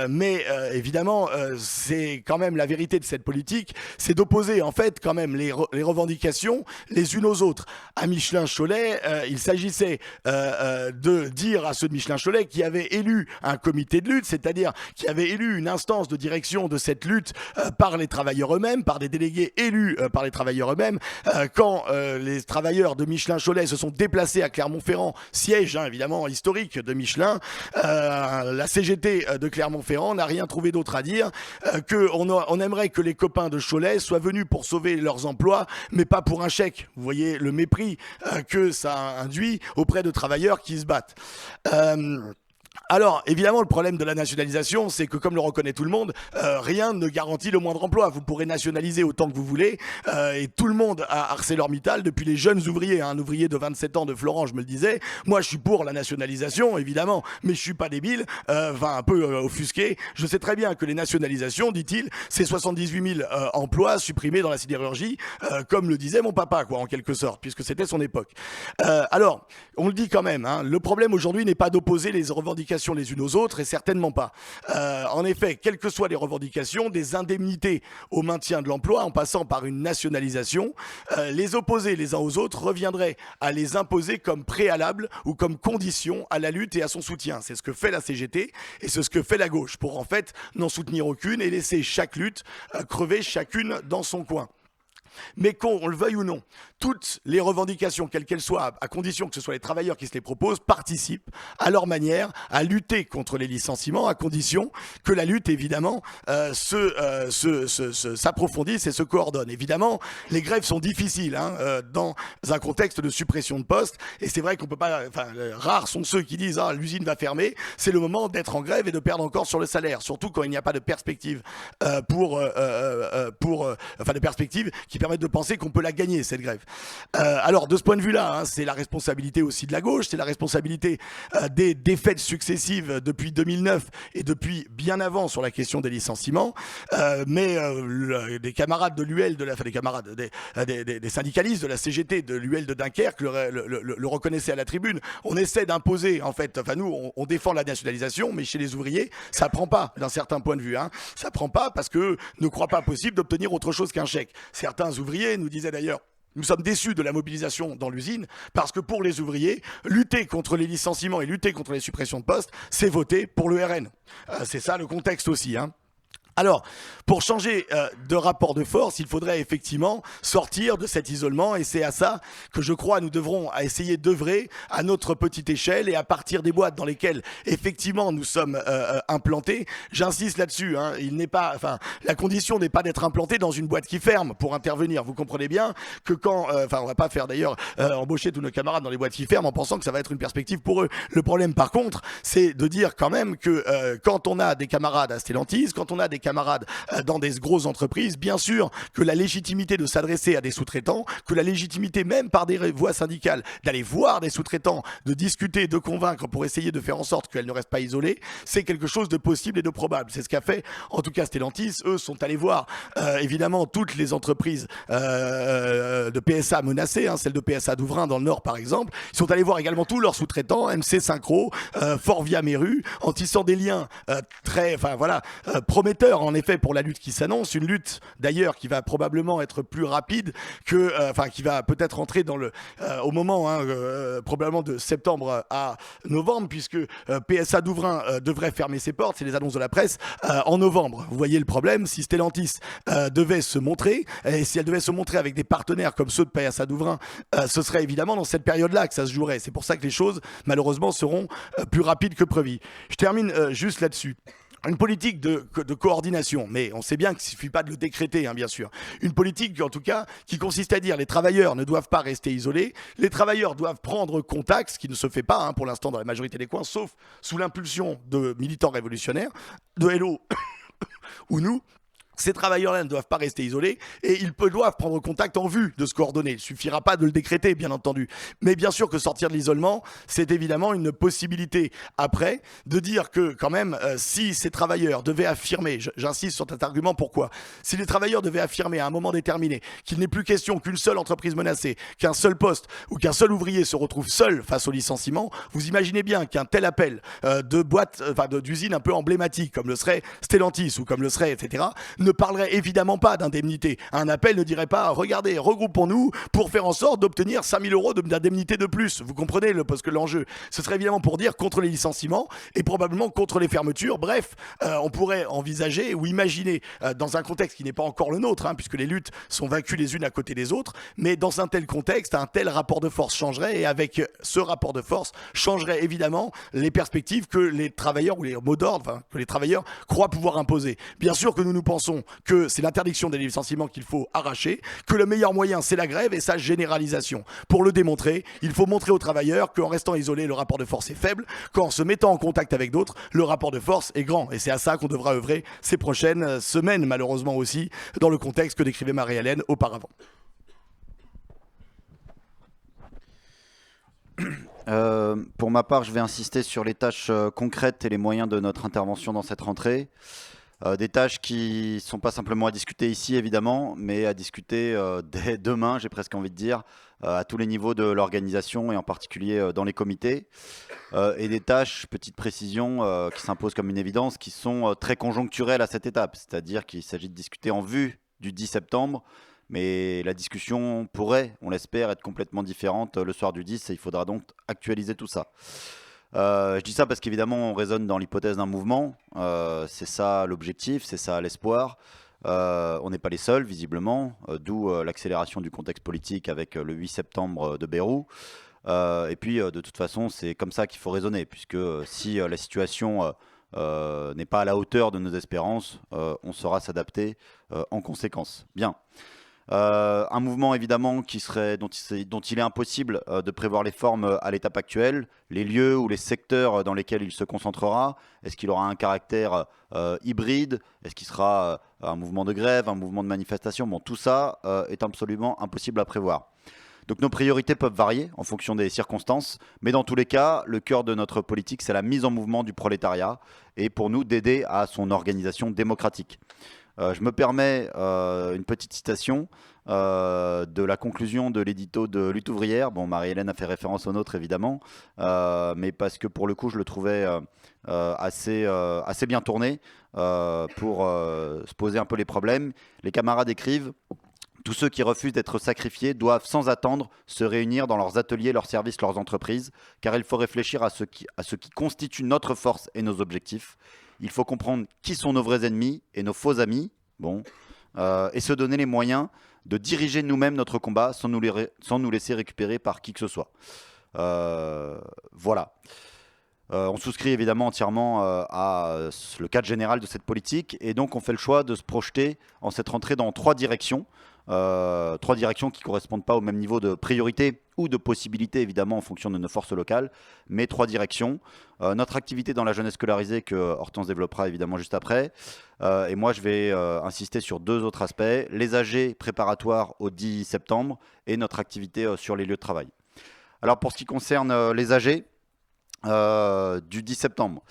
mais évidemment c'est quand même la vérité de cette politique, c'est d'opposer en fait quand même les revendications les unes aux autres. À Michelin Cholet, il s'agissait de dire à ceux de Michelin Cholet qui avaient élu un comité de lutte, c'est-à-dire qui avaient élu une instance de direction de cette lutte par les travailleurs eux-mêmes, par des délégués élus par les travailleurs eux-mêmes, quand les travailleurs de Michelin Cholet se sont déplacés à Clermont-Ferrand Clermont-Ferrand, siège évidemment historique de Michelin, la CGT de Clermont-Ferrand n'a rien trouvé d'autre à dire qu'on aimerait que les copains de Cholet soient venus pour sauver leurs emplois, mais pas pour un chèque. Vous voyez le mépris que ça induit auprès de travailleurs qui se battent. Alors, évidemment, le problème de la nationalisation, c'est que, comme le reconnaît tout le monde, rien ne garantit le moindre emploi. Vous pourrez nationaliser autant que vous voulez, et tout le monde a ArcelorMittal, depuis les jeunes ouvriers. Un ouvrier de 27 ans de Florent, je me le disais. Moi, je suis pour la nationalisation, évidemment, mais je suis pas débile, un peu offusqué. Je sais très bien que les nationalisations, dit-il, c'est 78 000 emplois supprimés dans la sidérurgie, comme le disait mon papa, quoi, en quelque sorte, puisque c'était son époque. Alors, on le dit quand même, le problème aujourd'hui n'est pas d'opposer les revendications les unes aux autres, et certainement pas. En effet, quelles que soient les revendications, des indemnités au maintien de l'emploi en passant par une nationalisation, les opposer les uns aux autres reviendrait à les imposer comme préalable ou comme condition à la lutte et à son soutien. C'est ce que fait la CGT et c'est ce que fait la gauche, pour en fait n'en soutenir aucune et laisser chaque lutte crever chacune dans son coin. Mais qu'on le veuille ou non, toutes les revendications, quelles qu'elles soient, à condition que ce soit les travailleurs qui se les proposent, participent à leur manière à lutter contre les licenciements, à condition que la lutte, évidemment, s'approfondisse et se coordonne. Évidemment, les grèves sont difficiles dans un contexte de suppression de postes, et c'est vrai qu'on peut pas... rares sont ceux qui disent « Ah, l'usine va fermer », c'est le moment d'être en grève et de perdre encore sur le salaire, surtout quand il n'y a pas de perspective de perspective qui permettent de penser qu'on peut la gagner, cette grève. Alors, de ce point de vue-là, c'est la responsabilité aussi de la gauche, c'est la responsabilité des défaites successives depuis 2009 et depuis bien avant sur la question des licenciements, mais des camarades de l'UL, des syndicalistes de la CGT de l'UL de Dunkerque le reconnaissaient à la tribune. On essaie d'imposer, en fait, nous, on défend la nationalisation, mais chez les ouvriers, ça prend pas, d'un certain point de vue. Ça prend pas parce que ne croient pas possible d'obtenir autre chose qu'un chèque. Certains ouvriers nous disaient d'ailleurs: nous sommes déçus de la mobilisation dans l'usine parce que pour les ouvriers, lutter contre les licenciements et lutter contre les suppressions de postes, c'est voter pour le RN. C'est ça le contexte aussi. Alors, pour changer de rapport de force, il faudrait effectivement sortir de cet isolement, et c'est à ça que je crois nous devrons essayer d'œuvrer à notre petite échelle et à partir des boîtes dans lesquelles effectivement nous sommes implantés. J'insiste là-dessus, la condition n'est pas d'être implanté dans une boîte qui ferme pour intervenir. Vous comprenez bien que quand, on va pas faire d'ailleurs embaucher tous nos camarades dans les boîtes qui ferment en pensant que ça va être une perspective pour eux. Le problème par contre, c'est de dire quand même que quand on a des camarades à Stellantis, quand on a des camarades dans des grosses entreprises, bien sûr que la légitimité de s'adresser à des sous-traitants, que la légitimité même par des voies syndicales d'aller voir des sous-traitants, de discuter, de convaincre pour essayer de faire en sorte qu'elles ne restent pas isolées, c'est quelque chose de possible et de probable. C'est ce qu'a fait en tout cas Stellantis. Eux sont allés voir évidemment toutes les entreprises de PSA menacées, celle de PSA Douvrin dans le Nord par exemple. Ils sont allés voir également tous leurs sous-traitants, MC Synchro, Forvia Meru, en tissant des liens très prometteurs en effet pour la lutte qui s'annonce, une lutte d'ailleurs qui va probablement être plus rapide que, qui va peut-être entrer dans au moment probablement de septembre à novembre, puisque PSA Douvrin devrait fermer ses portes, c'est les annonces de la presse, en novembre. Vous voyez le problème, si Stellantis devait se montrer, et si elle devait se montrer avec des partenaires comme ceux de PSA Douvrin, ce serait évidemment dans cette période-là que ça se jouerait. C'est pour ça que les choses malheureusement seront plus rapides que prévu. Je termine juste là-dessus. Une politique de coordination, mais on sait bien qu'il ne suffit pas de le décréter, bien sûr. Une politique, en tout cas, qui consiste à dire les travailleurs ne doivent pas rester isolés, les travailleurs doivent prendre contact, ce qui ne se fait pas pour l'instant dans la majorité des coins, sauf sous l'impulsion de militants révolutionnaires, de Hello ou nous. Ces travailleurs-là ne doivent pas rester isolés et ils doivent prendre contact en vue de se coordonner. Il ne suffira pas de le décréter, bien entendu. Mais bien sûr que sortir de l'isolement, c'est évidemment une possibilité après de dire que quand même, si ces travailleurs devaient affirmer, j'insiste sur cet argument, pourquoi ? Si les travailleurs devaient affirmer à un moment déterminé qu'il n'est plus question qu'une seule entreprise menacée, qu'un seul poste ou qu'un seul ouvrier se retrouve seul face au licenciement, vous imaginez bien qu'un tel appel de boîtes, d'usines un peu emblématiques, comme le serait Stellantis ou comme le serait, etc., ne ne parlerait évidemment pas d'indemnité. Un appel ne dirait pas « Regardez, regroupons-nous pour faire en sorte d'obtenir 5 000 € d'indemnité de plus ». Vous comprenez, parce que l'enjeu, ce serait évidemment pour dire contre les licenciements et probablement contre les fermetures. Bref, on pourrait envisager ou imaginer, dans un contexte qui n'est pas encore le nôtre, puisque les luttes sont vaincues les unes à côté des autres, mais dans un tel contexte, un tel rapport de force changerait, et avec ce rapport de force changerait évidemment les perspectives que les travailleurs ou les mots d'ordre, que les travailleurs croient pouvoir imposer. Bien sûr que nous pensons que c'est l'interdiction des licenciements qu'il faut arracher, que le meilleur moyen c'est la grève et sa généralisation. Pour le démontrer, il faut montrer aux travailleurs qu'en restant isolés, le rapport de force est faible, qu'en se mettant en contact avec d'autres, le rapport de force est grand. Et c'est à ça qu'on devra œuvrer ces prochaines semaines, malheureusement aussi, dans le contexte que décrivait Marie-Hélène auparavant. Pour ma part, je vais insister sur les tâches concrètes et les moyens de notre intervention dans cette rentrée. Des tâches qui ne sont pas simplement à discuter ici, évidemment, mais à discuter dès demain, j'ai presque envie de dire, à tous les niveaux de l'organisation et en particulier dans les comités. Et des tâches, petite précision, qui s'imposent comme une évidence, qui sont très conjoncturelles à cette étape. C'est-à-dire qu'il s'agit de discuter en vue du 10 septembre, mais la discussion pourrait, on l'espère, être complètement différente le soir du 10 et il faudra donc actualiser tout ça. Je dis ça parce qu'évidemment on raisonne dans l'hypothèse d'un mouvement, c'est ça l'objectif, c'est ça l'espoir. On n'est pas les seuls visiblement, d'où l'accélération du contexte politique avec le 8 septembre de Beyrouth. Et puis de toute façon c'est comme ça qu'il faut raisonner, puisque si la situation n'est pas à la hauteur de nos espérances, on saura s'adapter en conséquence. Bien. Un mouvement évidemment dont il est impossible de prévoir les formes à l'étape actuelle, les lieux ou les secteurs dans lesquels il se concentrera. Est-ce qu'il aura un caractère hybride? Est-ce qu'il sera un mouvement de grève, un mouvement de manifestation? Bon, tout ça est absolument impossible à prévoir. Donc nos priorités peuvent varier en fonction des circonstances, mais dans tous les cas, le cœur de notre politique, c'est la mise en mouvement du prolétariat et pour nous d'aider à son organisation démocratique. Je me permets une petite citation de la conclusion de l'édito de Lutte ouvrière. Bon, Marie-Hélène a fait référence au nôtre évidemment, mais parce que pour le coup je le trouvais assez bien tourné pour se poser un peu les problèmes. Les camarades écrivent: tous ceux qui refusent d'être sacrifiés doivent sans attendre se réunir dans leurs ateliers, leurs services, leurs entreprises, car il faut réfléchir à ce qui constitue notre force et nos objectifs. Il faut comprendre qui sont nos vrais ennemis et nos faux amis, et se donner les moyens de diriger nous-mêmes notre combat sans nous laisser récupérer par qui que ce soit. Voilà. On souscrit évidemment entièrement à le cadre général de cette politique, et donc on fait le choix de se projeter en cette rentrée dans trois directions qui ne correspondent pas au même niveau de priorité ou de possibilité évidemment en fonction de nos forces locales, mais trois directions. Notre activité dans la jeunesse scolarisée que Hortense développera évidemment juste après, et moi je vais insister sur deux autres aspects: les AG préparatoires au 10 septembre et notre activité sur les lieux de travail. Alors pour ce qui concerne les AG du 10 septembre,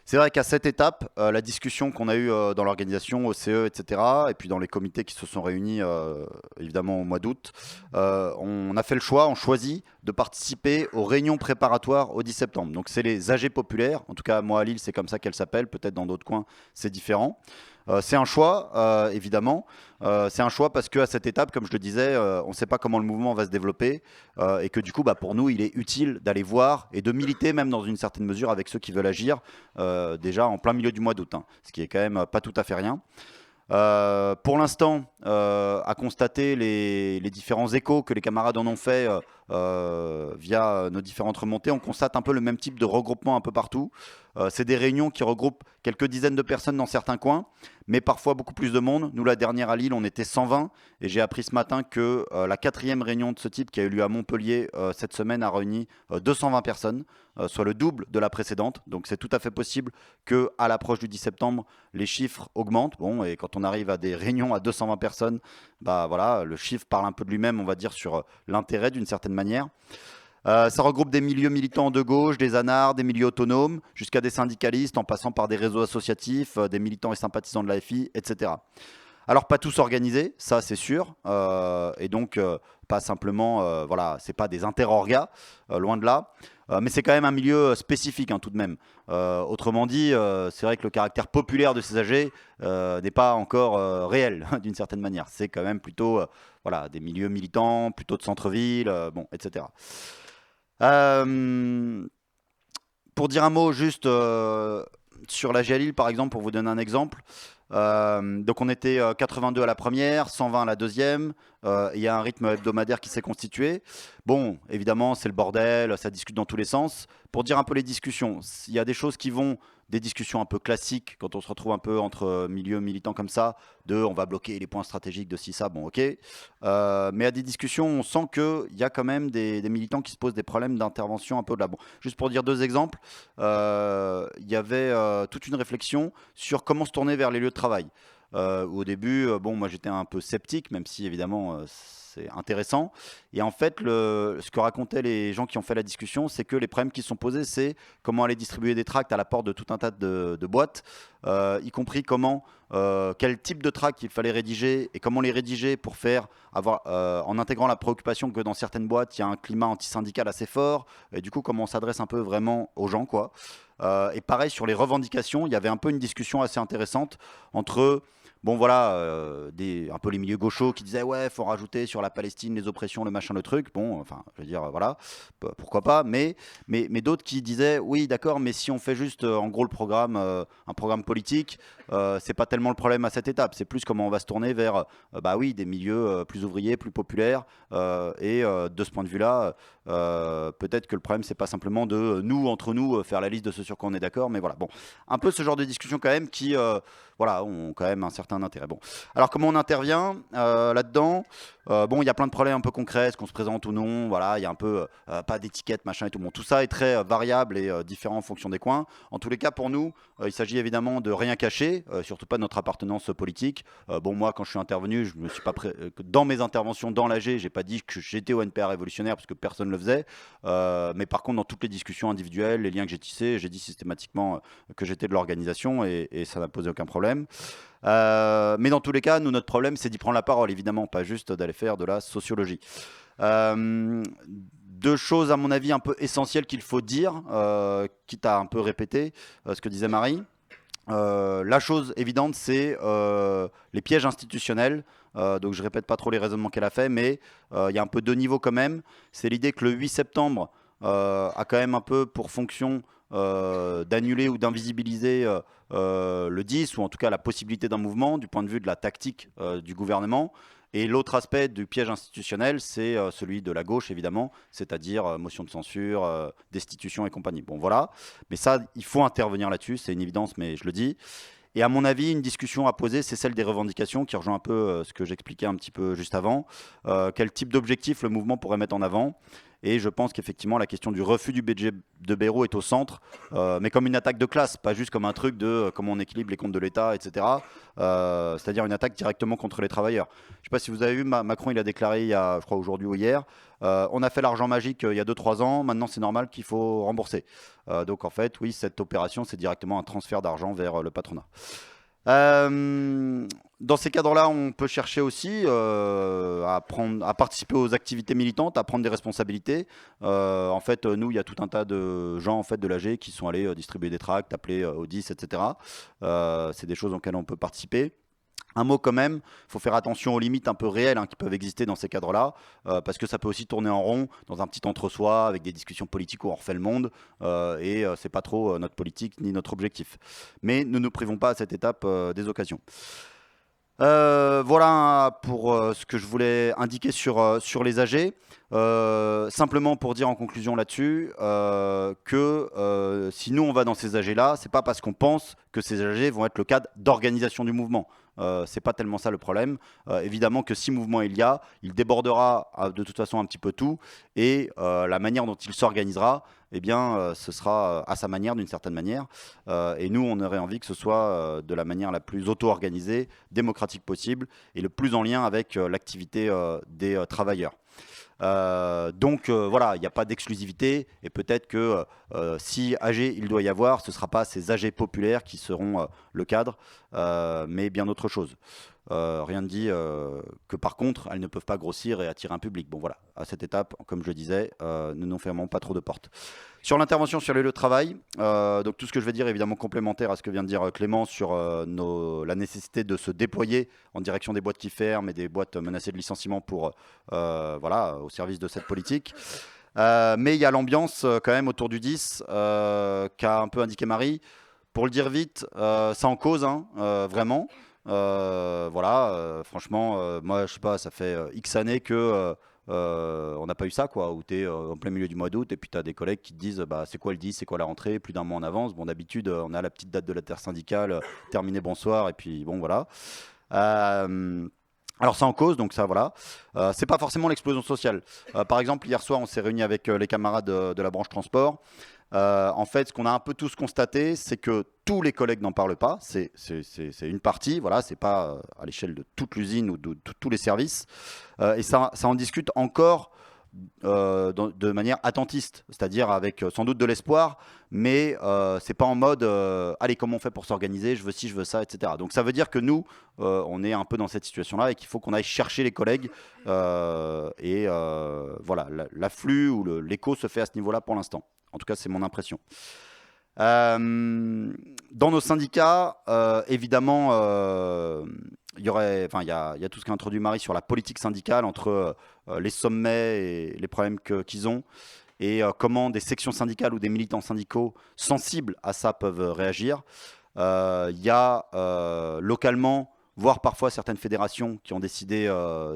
c'est vrai qu'à cette étape, la discussion qu'on a eue dans l'organisation, au CE, etc., et puis dans les comités qui se sont réunis évidemment au mois d'août, on a fait le choix, on choisit de participer aux réunions préparatoires au 10 septembre. Donc c'est les AG populaires, en tout cas moi à Lille c'est comme ça qu'elles s'appellent, peut-être dans d'autres coins c'est différent. C'est un choix, évidemment. C'est un choix parce qu'à cette étape, comme je le disais, on ne sait pas comment le mouvement va se développer et que du coup, pour nous, il est utile d'aller voir et de militer même dans une certaine mesure avec ceux qui veulent agir déjà en plein milieu du mois d'août, ce qui est quand même pas tout à fait rien. Pour l'instant, à constater les différents échos que les camarades en ont fait via nos différentes remontées, on constate un peu le même type de regroupement un peu partout. C'est des réunions qui regroupent quelques dizaines de personnes dans certains coins, mais parfois beaucoup plus de monde. Nous, la dernière à Lille, on était 120, et j'ai appris ce matin que la 4e réunion de ce type qui a eu lieu à Montpellier cette semaine a réuni 220 personnes, soit le double de la précédente. Donc c'est tout à fait possible qu'à l'approche du 10 septembre, les chiffres augmentent. Bon, et quand on arrive à des réunions à 220 personnes, voilà, le chiffre parle un peu de lui-même, on va dire, sur l'intérêt d'une certaine manière. Ça regroupe des milieux militants de gauche, des anards, des milieux autonomes, jusqu'à des syndicalistes, en passant par des réseaux associatifs, des militants et sympathisants de l'AFI, etc. Alors pas tous organisés, ça c'est sûr, et donc pas simplement, voilà, c'est pas des interorgas, loin de là, mais c'est quand même un milieu spécifique hein, tout de même. Autrement dit, c'est vrai que le caractère populaire de ces AG n'est pas encore réel d'une certaine manière. C'est quand même plutôt voilà, des milieux militants, plutôt de centre-ville, bon, etc. Pour dire un mot juste sur la Lille, par exemple, pour vous donner un exemple. Donc on était 82 à la première, 120 à la deuxième. Il y a un rythme hebdomadaire qui s'est constitué. Bon, évidemment, c'est le bordel, ça discute dans tous les sens. Pour dire un peu les discussions, il y a des choses qui vont, des discussions un peu classiques quand on se retrouve un peu entre milieux militants comme ça, de on va bloquer les points stratégiques de ci, ça, bon, ok. Mais à des discussions, on sent qu'il y a quand même des militants qui se posent des problèmes d'intervention un peu de là. Bon, juste pour dire deux exemples, il y avait toute une réflexion sur comment se tourner vers les lieux de travail. Au début, bon, moi j'étais un peu sceptique, même si évidemment c'est intéressant. Et en fait, ce que racontaient les gens qui ont fait la discussion, c'est que les problèmes qui se sont posés, c'est comment aller distribuer des tracts à la porte de tout un tas de boîtes, y compris comment, quel type de tracts il fallait rédiger et comment les rédiger pour faire avoir, en intégrant la préoccupation que dans certaines boîtes, il y a un climat antisyndical assez fort. Et du coup, comment on s'adresse un peu vraiment aux gens, quoi. Et pareil, sur les revendications, il y avait un peu une discussion assez intéressante entre bon voilà, un peu les milieux gauchos qui disaient ouais, faut rajouter sur la Palestine les oppressions, le machin, le truc. Bon, enfin, je veux dire, voilà, pourquoi pas. Mais d'autres qui disaient oui, d'accord, mais si on fait juste en gros le programme, un programme politique, c'est pas tellement le problème à cette étape. C'est plus comment on va se tourner vers, bah oui, des milieux plus ouvriers, plus populaires. Et de ce point de vue-là, peut-être que le problème c'est pas simplement de nous entre nous faire la liste de ce sur quoi on est d'accord, mais voilà. Bon, un peu ce genre de discussion quand même qui voilà, ont quand même un certain intérêt. Bon, alors comment on intervient là-dedans? Bon, il y a plein de problèmes un peu concrets, est-ce qu'on se présente ou non? Voilà, il y a un peu pas d'étiquette, machin et tout. Bon, tout ça est très variable et différent en fonction des coins. En tous les cas, pour nous, il s'agit évidemment de rien cacher, surtout pas de notre appartenance politique. Bon, moi, quand je suis intervenu, je me suis pas dans mes interventions dans l'AG, j'ai pas dit que j'étais au NPR révolutionnaire parce que personne ne le faisait. Mais par contre, dans toutes les discussions individuelles, les liens que j'ai tissés, j'ai dit systématiquement que j'étais de l'organisation et ça n'a posé aucun problème. Mais dans tous les cas, nous, notre problème, c'est d'y prendre la parole, évidemment, pas juste d'aller faire de la sociologie. Deux choses, à mon avis, un peu essentielles qu'il faut dire, quitte à un peu répéter ce que disait Marie. La chose évidente, c'est les pièges institutionnels. Donc je répète pas trop les raisonnements qu'elle a fait, mais il y a un peu deux niveaux quand même. C'est l'idée que le 8 septembre a quand même un peu pour fonction d'annuler ou d'invisibiliser le 10, ou en tout cas la possibilité d'un mouvement du point de vue de la tactique du gouvernement. Et l'autre aspect du piège institutionnel, c'est celui de la gauche, évidemment, c'est-à-dire motion de censure, destitution et compagnie. Bon, voilà. Mais ça, il faut intervenir là-dessus, c'est une évidence, mais je le dis. Et à mon avis, une discussion à poser, c'est celle des revendications, qui rejoint un peu ce que j'expliquais un petit peu juste avant. Quel type d'objectif le mouvement pourrait mettre en avant? Et je pense qu'effectivement, la question du refus du budget de Bayrou est au centre, mais comme une attaque de classe, pas juste comme un truc de comment on équilibre les comptes de l'État, etc. C'est-à-dire une attaque directement contre les travailleurs. Je ne sais pas si vous avez vu, Macron, il a déclaré, il y a, je crois, aujourd'hui ou hier, on a fait l'argent magique il y a 2-3 ans, maintenant c'est normal qu'il faut rembourser. Donc en fait, oui, cette opération, c'est directement un transfert d'argent vers le patronat. Dans ces cadres-là, on peut chercher aussi à participer aux activités militantes, à prendre des responsabilités. En fait, nous, il y a tout un tas de gens en fait, de l'AG qui sont allés distribuer des tracts, appeler au 10, etc. C'est des choses auxquelles on peut participer. Un mot quand même, il faut faire attention aux limites un peu réelles qui peuvent exister dans ces cadres-là, parce que ça peut aussi tourner en rond dans un petit entre-soi avec des discussions politiques où on refait le monde, et c'est pas trop notre politique ni notre objectif. Mais ne nous privons pas à cette étape des occasions. Voilà pour ce que je voulais indiquer sur les AG. Simplement pour dire en conclusion là-dessus que si nous on va dans ces AG-là, c'est pas parce qu'on pense que ces AG vont être le cadre d'organisation du mouvement. C'est pas tellement ça le problème. Évidemment que si mouvement il y a, il débordera de toute façon un petit peu tout, et la manière dont il s'organisera, eh bien, ce sera à sa manière d'une certaine manière. Et nous, on aurait envie que ce soit de la manière la plus auto-organisée, démocratique possible, et le plus en lien avec l'activité des travailleurs. Donc voilà, il n'y a pas d'exclusivité, et peut-être que si AG il doit y avoir, ce ne sera pas ces AG populaires qui seront le cadre, mais bien autre chose. rien ne dit que par contre, elles ne peuvent pas grossir et attirer un public. Bon voilà, à cette étape, comme je le disais, nous n'en fermons pas trop de portes. Sur l'intervention sur les lieux de travail, donc tout ce que je vais dire est évidemment complémentaire à ce que vient de dire Clément sur la nécessité de se déployer en direction des boîtes qui ferment et des boîtes menacées de licenciement pour, voilà, au service de cette politique. Mais il y a l'ambiance quand même autour du 10 qu'a un peu indiqué Marie. Pour le dire vite, ça en cause, hein, vraiment. Voilà, franchement, moi je sais pas, ça fait X années que on n'a pas eu ça, quoi, où tu es en plein milieu du mois d'août et puis tu as des collègues qui te disent bah, c'est quoi le 10, c'est quoi la rentrée, plus d'un mois en avance. Bon, d'habitude, on a la petite date de l'intersyndicale, terminé, bonsoir, et puis bon, voilà. Alors ça en cause, donc ça voilà. C'est pas forcément l'explosion sociale. Par exemple, hier soir, on s'est réunis avec les camarades de la branche transport. En fait, ce qu'on a un peu tous constaté, c'est que tous les collègues n'en parlent pas. C'est une partie, voilà, c'est pas à l'échelle de toute l'usine ou de tous les services. Et ça en discute encore de manière attentiste, c'est-à-dire avec sans doute de l'espoir, mais c'est pas en mode allez, comment on fait pour s'organiser, je veux ci, je veux ça, etc. Donc ça veut dire que nous, on est un peu dans cette situation-là et qu'il faut qu'on aille chercher les collègues. Voilà, l'afflux ou l'écho se fait à ce niveau-là pour l'instant. En tout cas, c'est mon impression. Dans nos syndicats, évidemment, il y a tout ce qu'a introduit Marie sur la politique syndicale entre les sommets et les problèmes qu'ils ont et comment des sections syndicales ou des militants syndicaux sensibles à ça peuvent réagir. Il y a localement, voire parfois certaines fédérations qui ont décidé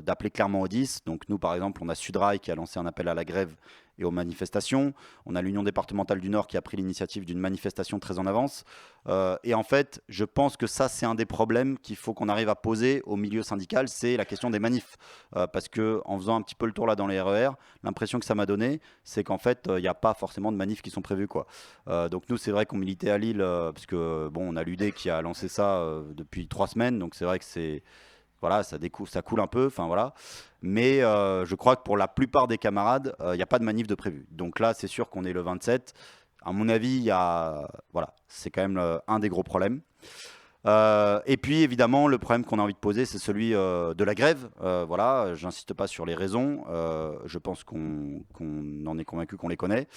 d'appeler clairement au 10. Donc nous, par exemple, on a Sudrail qui a lancé un appel à la grève et aux manifestations. On a l'Union départementale du Nord qui a pris l'initiative d'une manifestation très en avance. Et en fait, je pense que ça, c'est un des problèmes qu'il faut qu'on arrive à poser au milieu syndical, c'est la question des manifs. Parce qu'en faisant un petit peu le tour là dans les RER, l'impression que ça m'a donné, c'est qu'en fait, il n'y a pas forcément de manifs qui sont prévus, quoi. Donc nous, c'est vrai qu'on militait à Lille, parce que bon, on a l'UD qui a lancé ça depuis 3 semaines, donc c'est vrai que c'est... Voilà, ça coule un peu, enfin voilà. Mais je crois que pour la plupart des camarades, il n'y a pas de manif de prévu. Donc là, c'est sûr qu'on est le 27. À mon avis, voilà, c'est quand même un des gros problèmes. Et puis évidemment, le problème qu'on a envie de poser, c'est celui de la grève. Voilà, j'insiste pas sur les raisons. Je pense qu'on en est convaincu qu'on les connaît.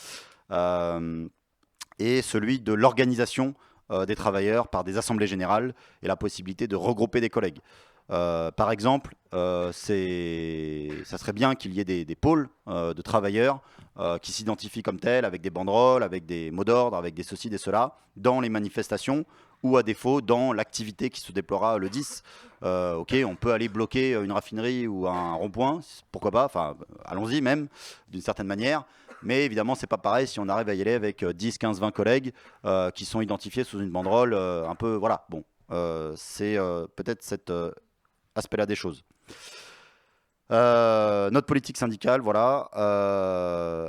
Et celui de l'organisation des travailleurs par des assemblées générales et la possibilité de regrouper des collègues. Par exemple, ça serait bien qu'il y ait des pôles de travailleurs qui s'identifient comme tels, avec des banderoles, avec des mots d'ordre, avec des ceci, des cela, dans les manifestations ou à défaut dans l'activité qui se déploiera le 10. Ok, on peut aller bloquer une raffinerie ou un rond-point, pourquoi pas, enfin allons-y même, d'une certaine manière. Mais évidemment, c'est pas pareil si on arrive à y aller avec 10, 15, 20 collègues qui sont identifiés sous une banderole un peu, voilà, bon. C'est peut-être cet aspect-là des choses. Notre politique syndicale, voilà.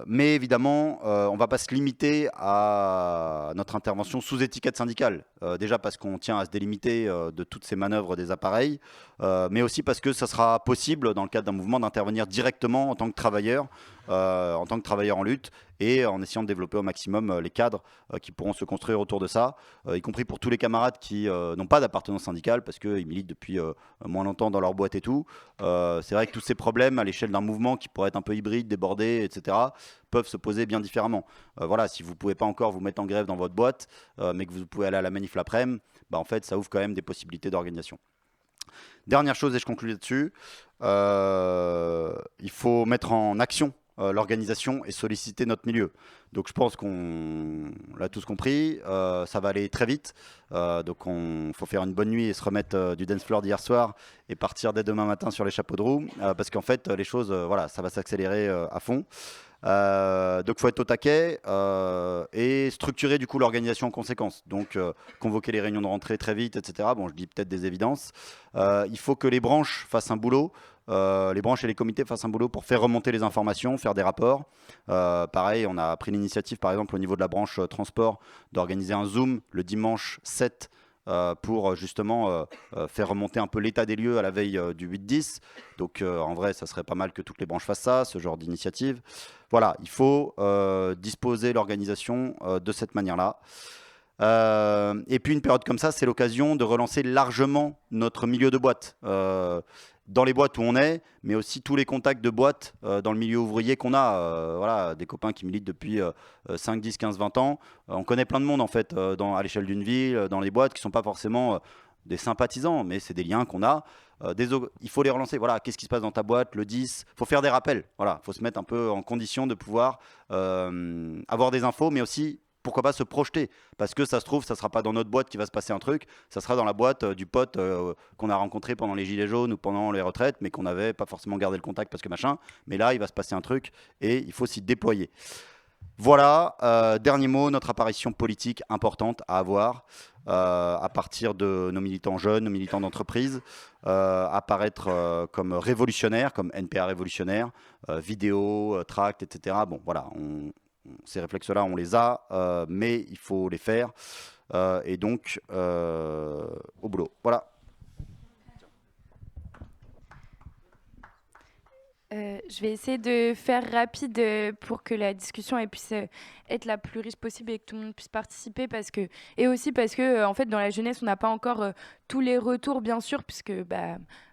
Mais évidemment, on ne va pas se limiter à notre intervention sous étiquette syndicale. Déjà parce qu'on tient à se délimiter de toutes ces manœuvres des appareils, mais aussi parce que ça sera possible, dans le cadre d'un mouvement, d'intervenir directement en tant que travailleur en lutte, et en essayant de développer au maximum les cadres qui pourront se construire autour de ça, y compris pour tous les camarades qui n'ont pas d'appartenance syndicale parce qu'ils militent depuis moins longtemps dans leur boîte et tout. C'est vrai que tous ces problèmes à l'échelle d'un mouvement qui pourrait être un peu hybride, débordé, etc., peuvent se poser bien différemment. Voilà, si vous ne pouvez pas encore vous mettre en grève dans votre boîte, mais que vous pouvez aller à la manif l'après-midi, bah, en fait, ça ouvre quand même des possibilités d'organisation. Dernière chose, et je conclue là-dessus, il faut mettre en action l'organisation et solliciter notre milieu. Donc je pense qu'on l'a tous compris, ça va aller très vite, donc il faut faire une bonne nuit et se remettre du dance floor d'hier soir et partir dès demain matin sur les chapeaux de roue, parce qu'en fait les choses, voilà, ça va s'accélérer à fond. Donc il faut être au taquet et structurer du coup l'organisation en conséquence. Donc convoquer les réunions de rentrée très vite, etc. Bon, je dis peut-être des évidences. Il faut que les branches fassent un boulot. Les branches et les comités fassent un boulot pour faire remonter les informations, faire des rapports. Pareil, on a pris l'initiative, par exemple, au niveau de la branche transport, d'organiser un Zoom le dimanche 7 pour justement faire remonter un peu l'état des lieux à la veille du 8-10. Donc en vrai, ça serait pas mal que toutes les branches fassent ça, ce genre d'initiative. Voilà, il faut disposer l'organisation de cette manière-là. Et puis une période comme ça, c'est l'occasion de relancer largement notre milieu de boîte. Dans les boîtes où on est, mais aussi tous les contacts de boîtes dans le milieu ouvrier qu'on a. Voilà, des copains qui militent depuis 5, 10, 15, 20 ans. On connaît plein de monde en fait à l'échelle d'une ville, dans les boîtes, qui ne sont pas forcément des sympathisants, mais c'est des liens qu'on a. Il faut les relancer. Voilà, qu'est-ce qui se passe dans ta boîte le 10? Il faut faire des rappels. Voilà, il faut se mettre un peu en condition de pouvoir avoir des infos, mais aussi pourquoi pas se projeter, parce que ça se trouve, ça sera pas dans notre boîte qu'il va se passer un truc, ça sera dans la boîte du pote qu'on a rencontré pendant les gilets jaunes ou pendant les retraites, mais qu'on n'avait pas forcément gardé le contact parce que machin. Mais là, il va se passer un truc et il faut s'y déployer. Voilà, dernier mot, notre apparition politique importante à avoir à partir de nos militants jeunes, nos militants d'entreprise, apparaître comme révolutionnaires, comme NPA révolutionnaire, vidéo, tract, etc. Bon, voilà, ces réflexes-là, on les a, mais il faut les faire. Et donc, au boulot. Voilà. Je vais essayer de faire rapide pour que la discussion puisse être la plus riche possible et que tout le monde puisse participer et aussi parce que en fait dans la jeunesse on n'a pas encore tous les retours bien sûr puisque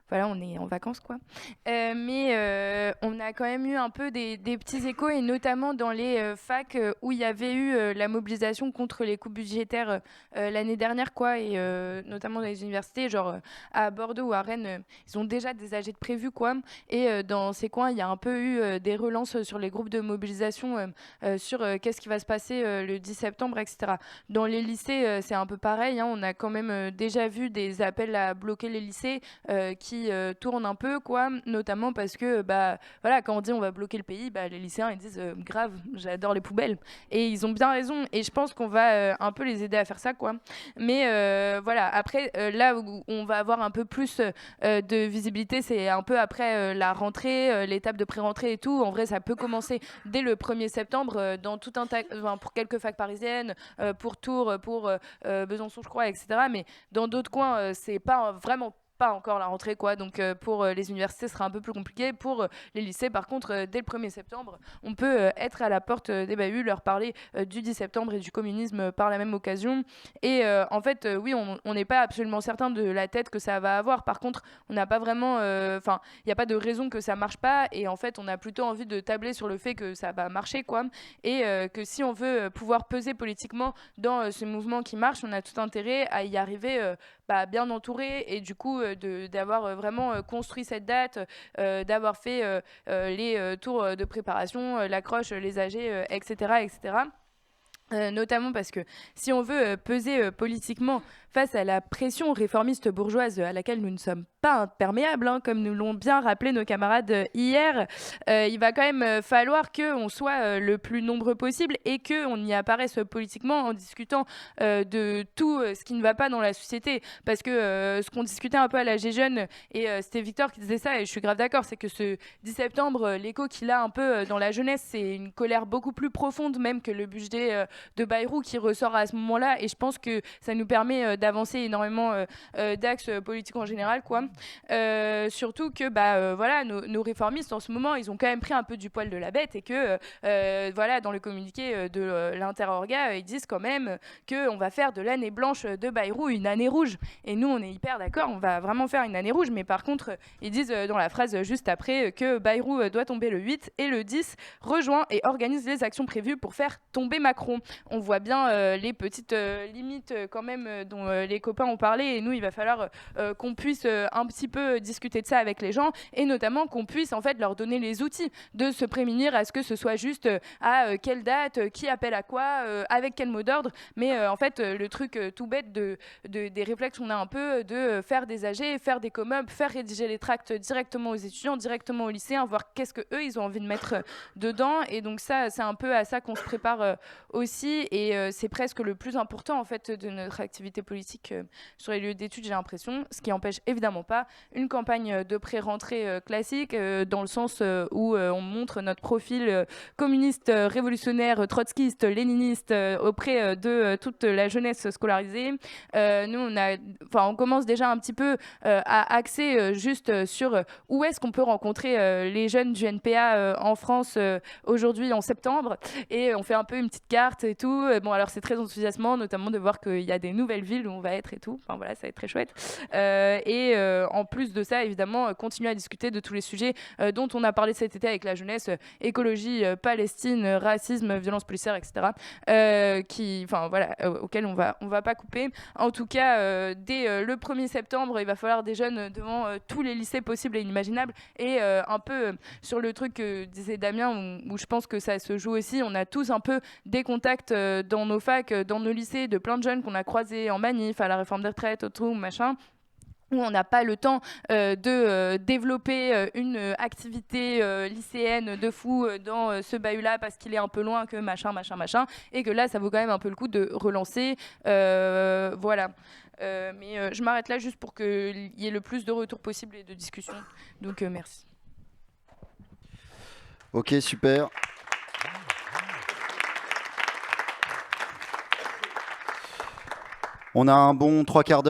voilà, on est en vacances, quoi. Mais on a quand même eu un peu des petits échos, et notamment dans les facs où il y avait eu la mobilisation contre les coupes budgétaires l'année dernière, quoi, et notamment dans les universités, genre à Bordeaux ou à Rennes, ils ont déjà des AG de prévus, quoi. Et dans ces coins, il y a un peu eu des relances sur les groupes de mobilisation, sur qu'est-ce qui va se passer le 10 septembre, etc. Dans les lycées, c'est un peu pareil, hein, on a quand même déjà vu des appels à bloquer les lycées qui tourne un peu, quoi, notamment parce que voilà, quand on dit on va bloquer le pays, les lycéens ils disent grave, j'adore les poubelles, et ils ont bien raison, et je pense qu'on va un peu les aider à faire ça, quoi. Mais voilà, après là où on va avoir un peu plus de visibilité, c'est un peu après la rentrée, l'étape de pré-rentrée et tout. En vrai, ça peut commencer dès le 1er septembre dans tout un tas, pour quelques facs parisiennes, pour Tours, pour Besançon, je crois, etc. Mais dans d'autres coins, c'est pas vraiment pas encore la rentrée, quoi. Donc pour les universités, ce sera un peu plus compliqué. Pour les lycées, par contre, dès le 1er septembre, on peut être à la porte des bahus, leur parler du 10 septembre et du communisme par la même occasion. Et en fait, oui, on n'est pas absolument certain de la tête que ça va avoir. Par contre, on n'a pas vraiment... Enfin, il n'y a pas de raison que ça marche pas. Et en fait, on a plutôt envie de tabler sur le fait que ça va marcher, quoi. Et que si on veut pouvoir peser politiquement dans ce mouvement qui marche, on a tout intérêt à y arriver bien entouré, et du coup d'avoir vraiment construit cette date, d'avoir fait les tours de préparation, l'accroche, les AG, etc., etc. Notamment parce que si on veut peser politiquement face à la pression réformiste bourgeoise à laquelle nous ne sommes pas imperméables, hein, comme nous l'ont bien rappelé nos camarades hier, il va quand même falloir qu'on soit le plus nombreux possible et qu'on y apparaisse politiquement en discutant de tout ce qui ne va pas dans la société. Parce que ce qu'on discutait un peu à l'AG Jeune, et c'était Victor qui disait ça, et je suis grave d'accord, c'est que ce 10 septembre, l'écho qu'il a un peu dans la jeunesse, c'est une colère beaucoup plus profonde même que le budget de Bayrou qui ressort à ce moment-là, et je pense que ça nous permet d'avancer énormément d'axes politiques en général, quoi. Surtout que voilà, nos réformistes en ce moment, ils ont quand même pris un peu du poil de la bête, et que voilà, dans le communiqué de l'Interorga, ils disent quand même qu'on va faire de l'année blanche de Bayrou une année rouge, et nous on est hyper d'accord, on va vraiment faire une année rouge, mais par contre ils disent dans la phrase juste après que Bayrou doit tomber le 8 et le 10 rejoint et organise les actions prévues pour faire tomber Macron. On voit bien les petites limites quand même dont les copains ont parlé, et nous il va falloir qu'on puisse un petit peu discuter de ça avec les gens, et notamment qu'on puisse en fait leur donner les outils de se prémunir à ce que ce soit juste à quelle date, qui appelle à quoi, avec quel mot d'ordre, mais en fait le truc tout bête des réflexes qu'on a un peu de faire des AG, faire des com-up, faire rédiger les tracts directement aux étudiants, directement aux lycéens, voir qu'est-ce que eux ils ont envie de mettre dedans, et donc ça c'est un peu à ça qu'on se prépare aussi, et c'est presque le plus important en fait de notre activité politique. politique sur les lieux d'études, j'ai l'impression, ce qui n'empêche évidemment pas une campagne de pré-rentrée classique, dans le sens où on montre notre profil communiste, révolutionnaire, trotskiste, léniniste auprès de toute la jeunesse scolarisée. Nous, on commence déjà un petit peu à axer juste sur où est-ce qu'on peut rencontrer les jeunes du NPA en France aujourd'hui en septembre, et on fait un peu une petite carte et tout. Bon, alors c'est très enthousiasmant, notamment de voir qu'il y a des nouvelles villes où on va être et tout. Enfin voilà, ça va être très chouette. En plus de ça, évidemment, continuer à discuter de tous les sujets dont on a parlé cet été avec la jeunesse, écologie, Palestine, racisme, violence policière, etc. Auxquels on va pas couper. En tout cas, dès le 1er septembre, il va falloir des jeunes devant tous les lycées possibles et inimaginables. Et un peu sur le truc que disait Damien, où je pense que ça se joue aussi, on a tous un peu des contacts dans nos facs, dans nos lycées, de plein de jeunes qu'on a croisés en manif, à la réforme des retraites, au trou, machin, où on n'a pas le temps de développer une activité lycéenne de fou dans ce bahut-là parce qu'il est un peu loin que machin, et que là, ça vaut quand même un peu le coup de relancer. Voilà. Mais je m'arrête là juste pour qu'il y ait le plus de retours possible et de discussions. Donc, merci. Ok, super. On a un bon 3/4 d'heure.